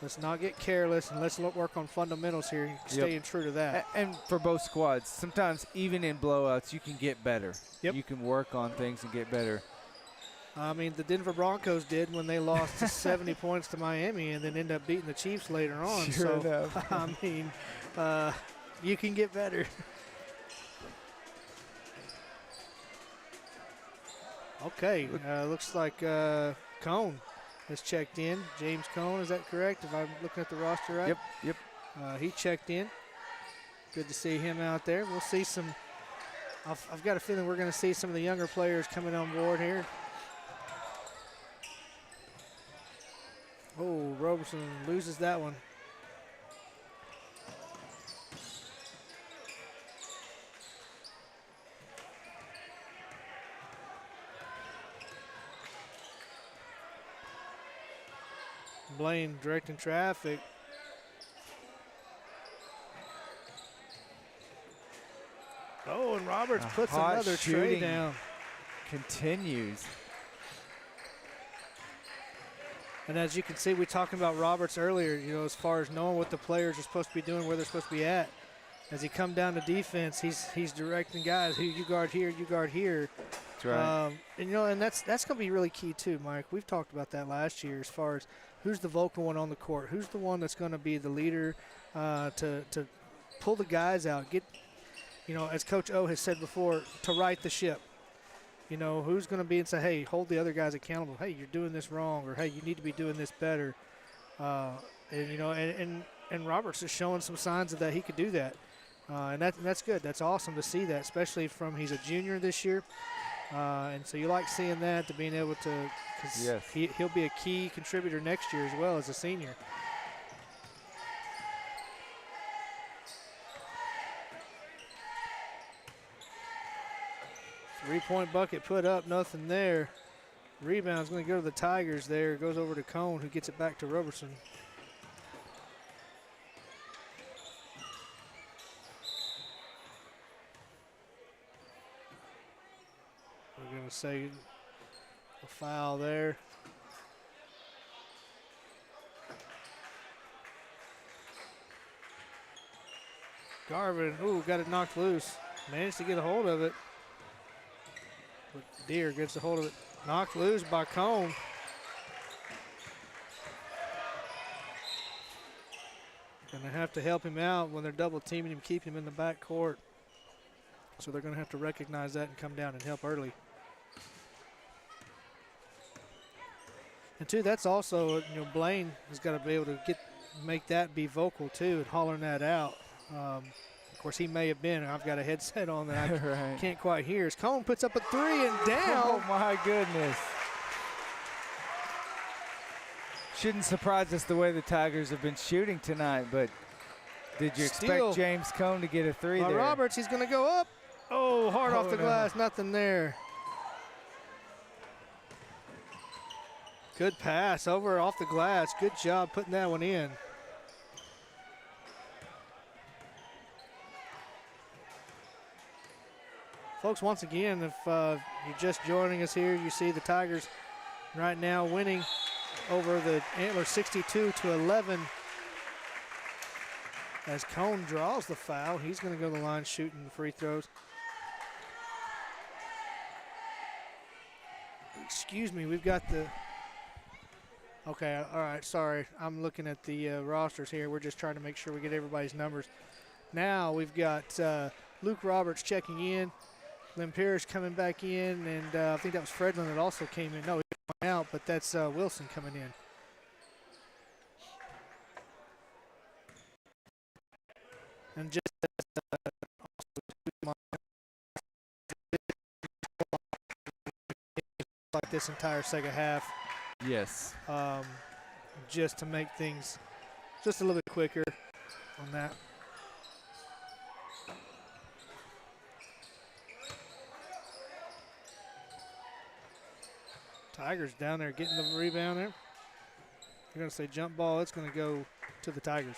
Let's not get careless, and let's work on fundamentals here, staying true to that. And for both squads, sometimes even in blowouts, you can get better. Yep. You can work on things and get better. I mean, the Denver Broncos did when they lost 70 points to Miami and then ended up beating the Chiefs later on. Sure so, enough. I mean, you can get better. Okay, looks like Cone has checked in. James Cone, is that correct? If I'm looking at the roster right? Yep. He checked in. Good to see him out there. We'll see some. I've got a feeling we're going to see some of the younger players coming on board here. Roberson loses that one. Blaine directing traffic. Oh, and Roberts puts another tray down. Continues. And as you can see, we talking about Roberts earlier, you know, as far as knowing what the players are supposed to be doing, where they're supposed to be at. As he come down to defense, he's directing guys who you guard here, you guard here. That's right. And you know, and that's going to be really key too, Mike. We've talked about that last year as far as who's the vocal one on the court, who's the one that's going to be the leader to pull the guys out, get, you know, as Coach O has said before, to right the ship. You know, who's going to be and say, hey, hold the other guys accountable. Hey, you're doing this wrong, or hey, you need to be doing this better. And you know, and Roberts is showing some signs of that he could do that. And that's good. That's awesome to see that, especially from he's a junior this year. And so you like seeing that, to being able to, because he'll be a key contributor next year as well as a senior. Three-point bucket put up, nothing there. Rebound's going to go to the Tigers there. Goes over to Cone, who gets it back to Roberson. We're going to say a foul there. Garvin, ooh, got it knocked loose. Managed to get a hold of it. But Deere gets a hold of it. Knocked loose by Cone. Gonna have to help him out when they're double teaming him, keep him in the back court. So they're gonna have to recognize that and come down and help early. And two, that's also, you know, Blaine has got to be able to make that be vocal too and hollering that out. Of course, he may have been. I've got a headset on that I right. can't quite hear. As Cone puts up a three and down. Oh, my goodness. Shouldn't surprise us the way the Tigers have been shooting tonight, but did you expect James Cone to get a three there? Roberts, he's going to go up. Oh, hard off the glass, nothing there. Good pass over off the glass. Good job putting that one in. Folks, once again, if you're just joining us here, you see the Tigers right now winning over the Antlers 62-11. As Cone draws the foul, he's going to go to the line shooting the free throws. Excuse me, we've got the... Okay, all right, sorry. I'm looking at the rosters here. We're just trying to make sure we get everybody's numbers. Now we've got Luke Roberts checking in. Lynn Pierce coming back in, and I think that was Fredlin that also came in. No, he went out, but that's Wilson coming in. And just like this entire second half. Yes. Just to make things just a little bit quicker on that. Tigers down there getting the rebound there. You're going to say jump ball. It's going to go to the Tigers.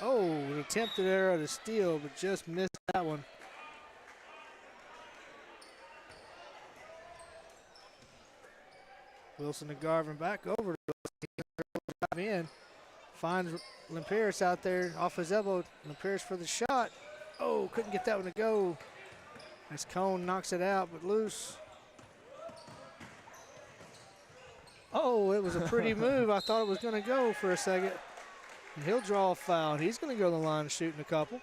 Oh, an attempted error to steal, but just missed that one. Wilson and Garvin back over to in. Finds Lempiris out there off his elbow. Lempiris for the shot. Oh, couldn't get that one to go. As Cone knocks it out, but loose. Oh, it was a pretty move. I thought it was going to go for a second. And he'll draw a foul. He's going to go to the line shooting a couple.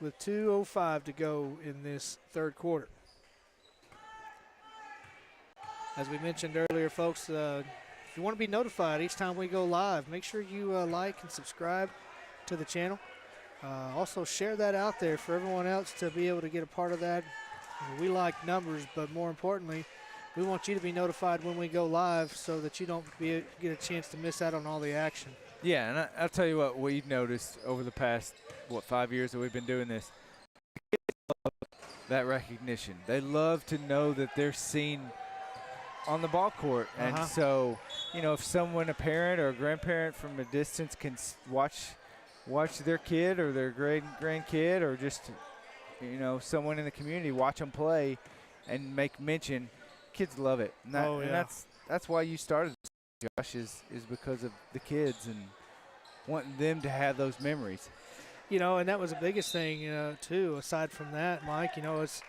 With 2:05 to go in this third quarter. As we mentioned earlier, folks, if you want to be notified each time we go live, make sure you like and subscribe to the channel. Also share that out there for everyone else to be able to get a part of that. We like numbers, but more importantly, we want you to be notified when we go live so that you don't get a chance to miss out on all the action. Yeah, and I'll tell you what we've noticed over the past, 5 years that we've been doing this. That recognition. They love to know that they're seen on the ball court. And so, if someone, a parent or a grandparent from a distance can watch their kid or their grandkid or just, someone in the community watch them play and make mention, kids love it. And that's why you started this, Josh, is because of the kids and wanting them to have those memories. And that was the biggest thing, too, aside from that, Mike, it's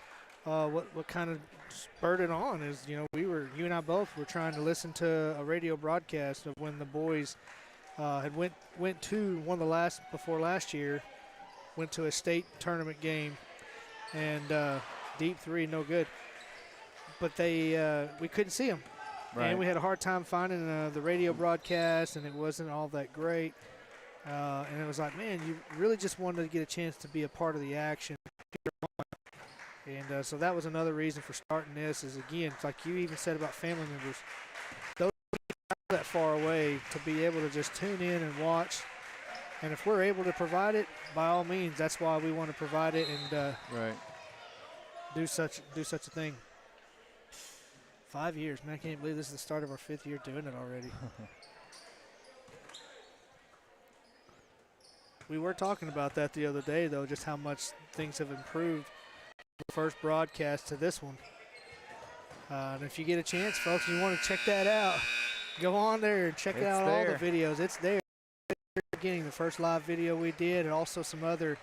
what kind of spurred it on is, you and I both were trying to listen to a radio broadcast of when the boys had went to one of the before last year, went to a state tournament game, and deep three, no good. But we couldn't see them. Right. And we had a hard time finding the radio broadcast, and it wasn't all that great. And it was like, man, you really just wanted to get a chance to be a part of the action. And so that was another reason for starting this is, again, it's like you even said about family members. Those are that far away to be able to just tune in and watch. And if we're able to provide it, by all means, that's why we want to provide it and do such a thing. 5 years, man, I can't believe this is the start of our 5th year doing it already. We were talking about that the other day, though, just how much things have improved from the first broadcast to this one. And if you get a chance, folks, you want to check that out, go on there and check out all the videos. It's there. Beginning the first live video we did, and also some other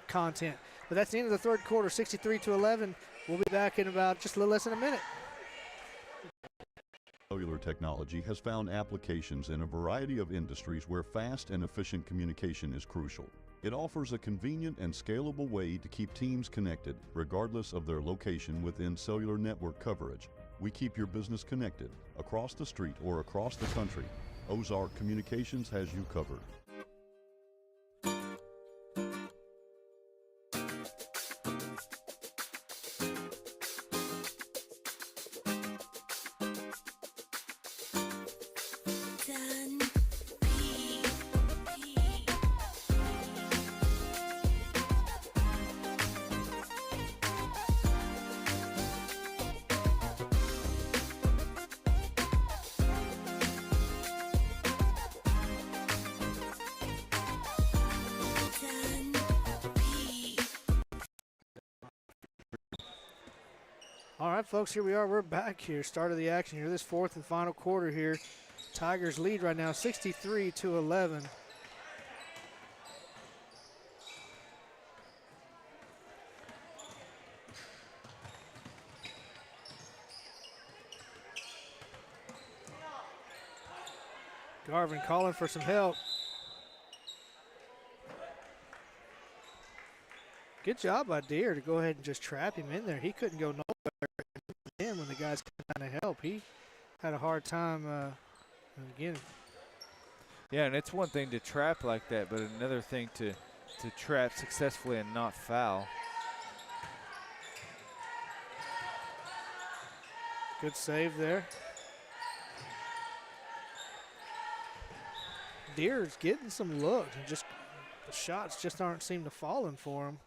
content. But that's the end of the third quarter, 63-11. We'll be back in about just a little less than a minute. Cellular technology has found applications in a variety of industries where fast and efficient communication is crucial. It offers a convenient and scalable way to keep teams connected, regardless of their location within cellular network coverage. We keep your business connected, across the street or across the country. Ozark Communications has you covered. All right, folks, here we are. We're back here. Start of the action here. This fourth and final quarter here. Tigers lead right now, 63-11. Garvin calling for some help. Good job by Deere to go ahead and just trap him in there. He couldn't go nowhere. And when the guys kind of help, he had a hard time again. Yeah, and it's one thing to trap like that, but another thing to trap successfully and not foul. Good save there. Deere's getting some looks, and just the shots just aren't seem to falling for him.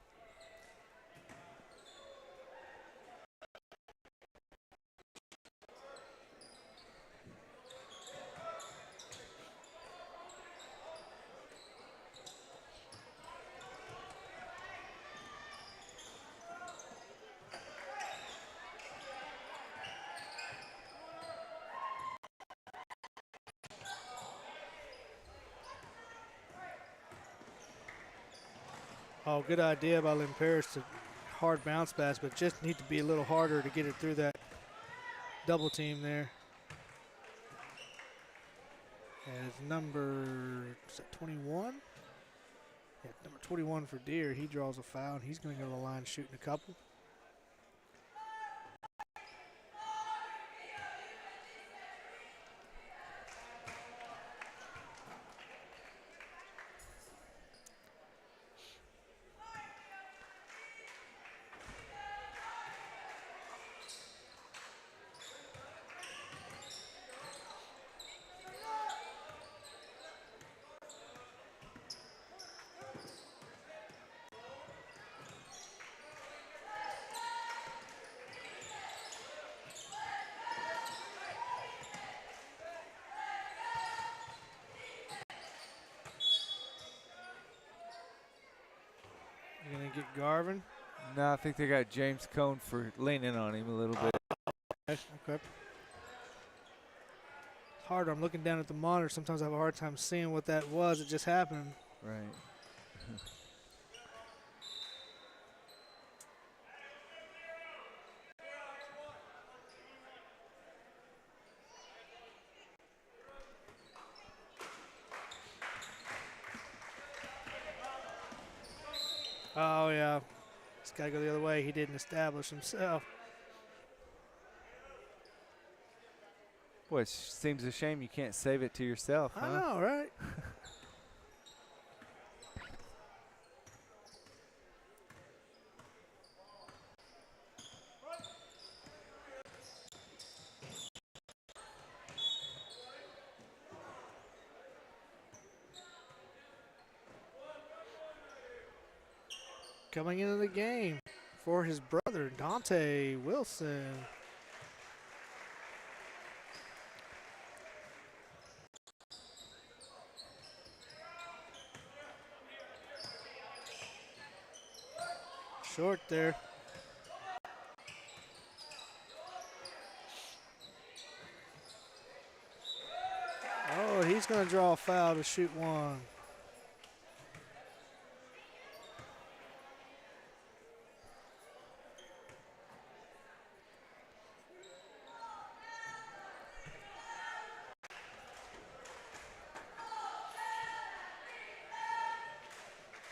Oh, good idea by Lynn Paris to hard bounce pass, but just need to be a little harder to get it through that double team there. As number, is that 21? Yeah, number 21 for Deere. He draws a foul, and he's going to go to the line shooting a couple. get Garvin. No, I think they got James Cone for leaning on him a little bit. Okay. It's hard. I'm looking down at the monitor. Sometimes I have a hard time seeing what that was. It just happened. Right. Oh, yeah. It's got to go the other way. He didn't establish himself. Boy, it seems a shame you can't save it to yourself, huh? I know, right? Coming into the game for his brother, Dante Wilson. Short there. Oh, he's going to draw a foul to shoot one.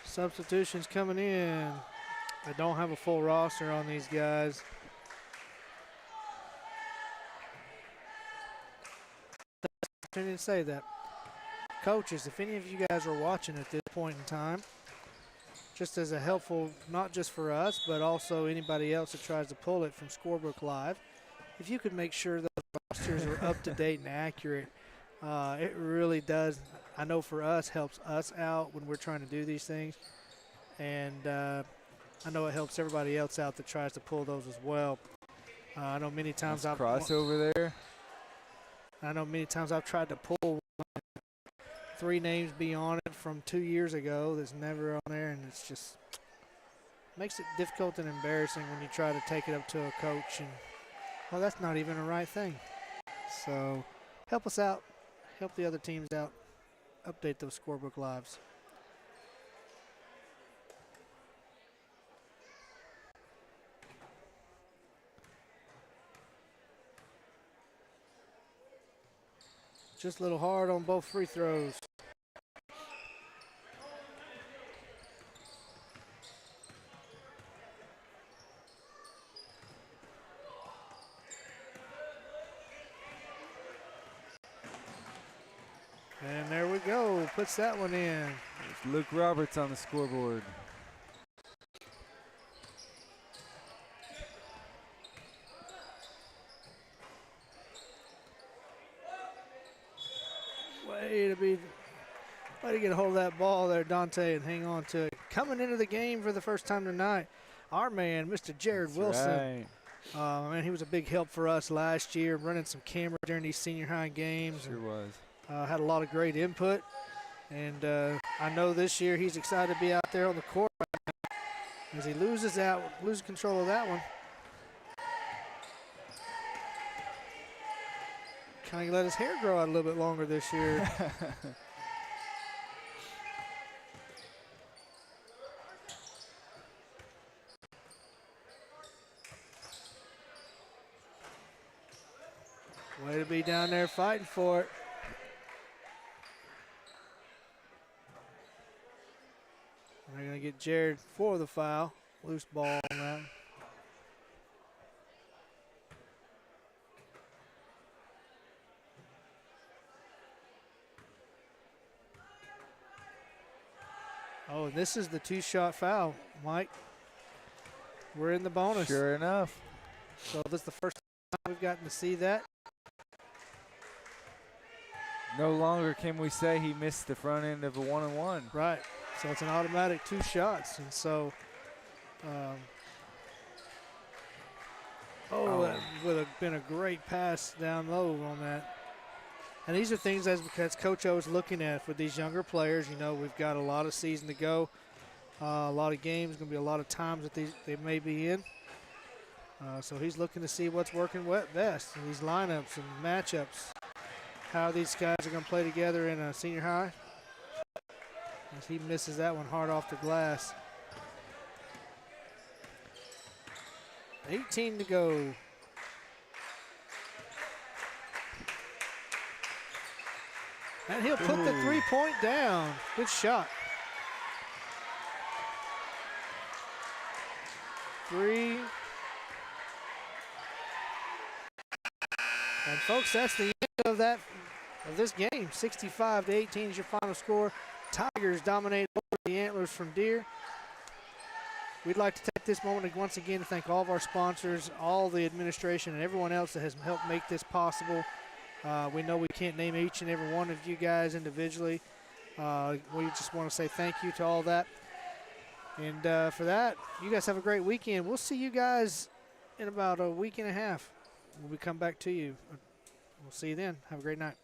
Substitutions coming in. I don't have a full roster on these guys. I didn't say that. Coaches, if any of you guys are watching at this point in time, just as a helpful, not just for us, but also anybody else that tries to pull it from Scorebook Live, if you could make sure those rosters are up to date and accurate, it really does, I know for us, helps us out when we're trying to do these things. And I know it helps everybody else out that tries to pull those as well. I know many times I've crossover there. I know many times I've tried to pull 3 names be on it from 2 years ago that's never on there, and it's just makes it difficult and embarrassing when you try to take it up to a coach and, well, that's not even the right thing. So help us out, help the other teams out, update those Scorebook Lives. Just a little hard on both free throws. And there we go, puts that one in. There's Luke Roberts on the scoreboard. Way to get a hold of that ball there, Dante, and hang on to it. Coming into the game for the first time tonight, our man, Mr. Jared Wilson. Right. Man, he was a big help for us last year, running some cameras during these senior high games. Sure was. Had a lot of great input, and I know this year he's excited to be out there on the court right now as he loses control of that one. Kind of let his hair grow out a little bit longer this year. Way to be down there fighting for it. They're going to get Jared for the foul. Loose ball on that. Oh, this is the 2-shot foul, Mike. We're in the bonus. Sure enough. So this is the first time we've gotten to see that. No longer can we say he missed the front end of a 1-on-1. Right. So it's an automatic 2 shots. And so, that would have been a great pass down low on that. And these are things as Coach O is looking at for these younger players. You know, we've got a lot of season to go. A lot of games, going to be a lot of times that they may be in. So he's looking to see what's working best in these lineups and matchups, how these guys are going to play together in a senior high. As he misses that one hard off the glass. 18 to go. And he'll put the 3-point down. Good shot. 3. And folks, that's the end of this game. 65-18 is your final score. Tigers dominate over the Antlers from Deere. We'd like to take this moment once again to thank all of our sponsors, all the administration, and everyone else that has helped make this possible. We know we can't name each and every one of you guys individually. We just want to say thank you to all that. And for that, you guys have a great weekend. We'll see you guys in about a week and a half when we come back to you. We'll see you then. Have a great night.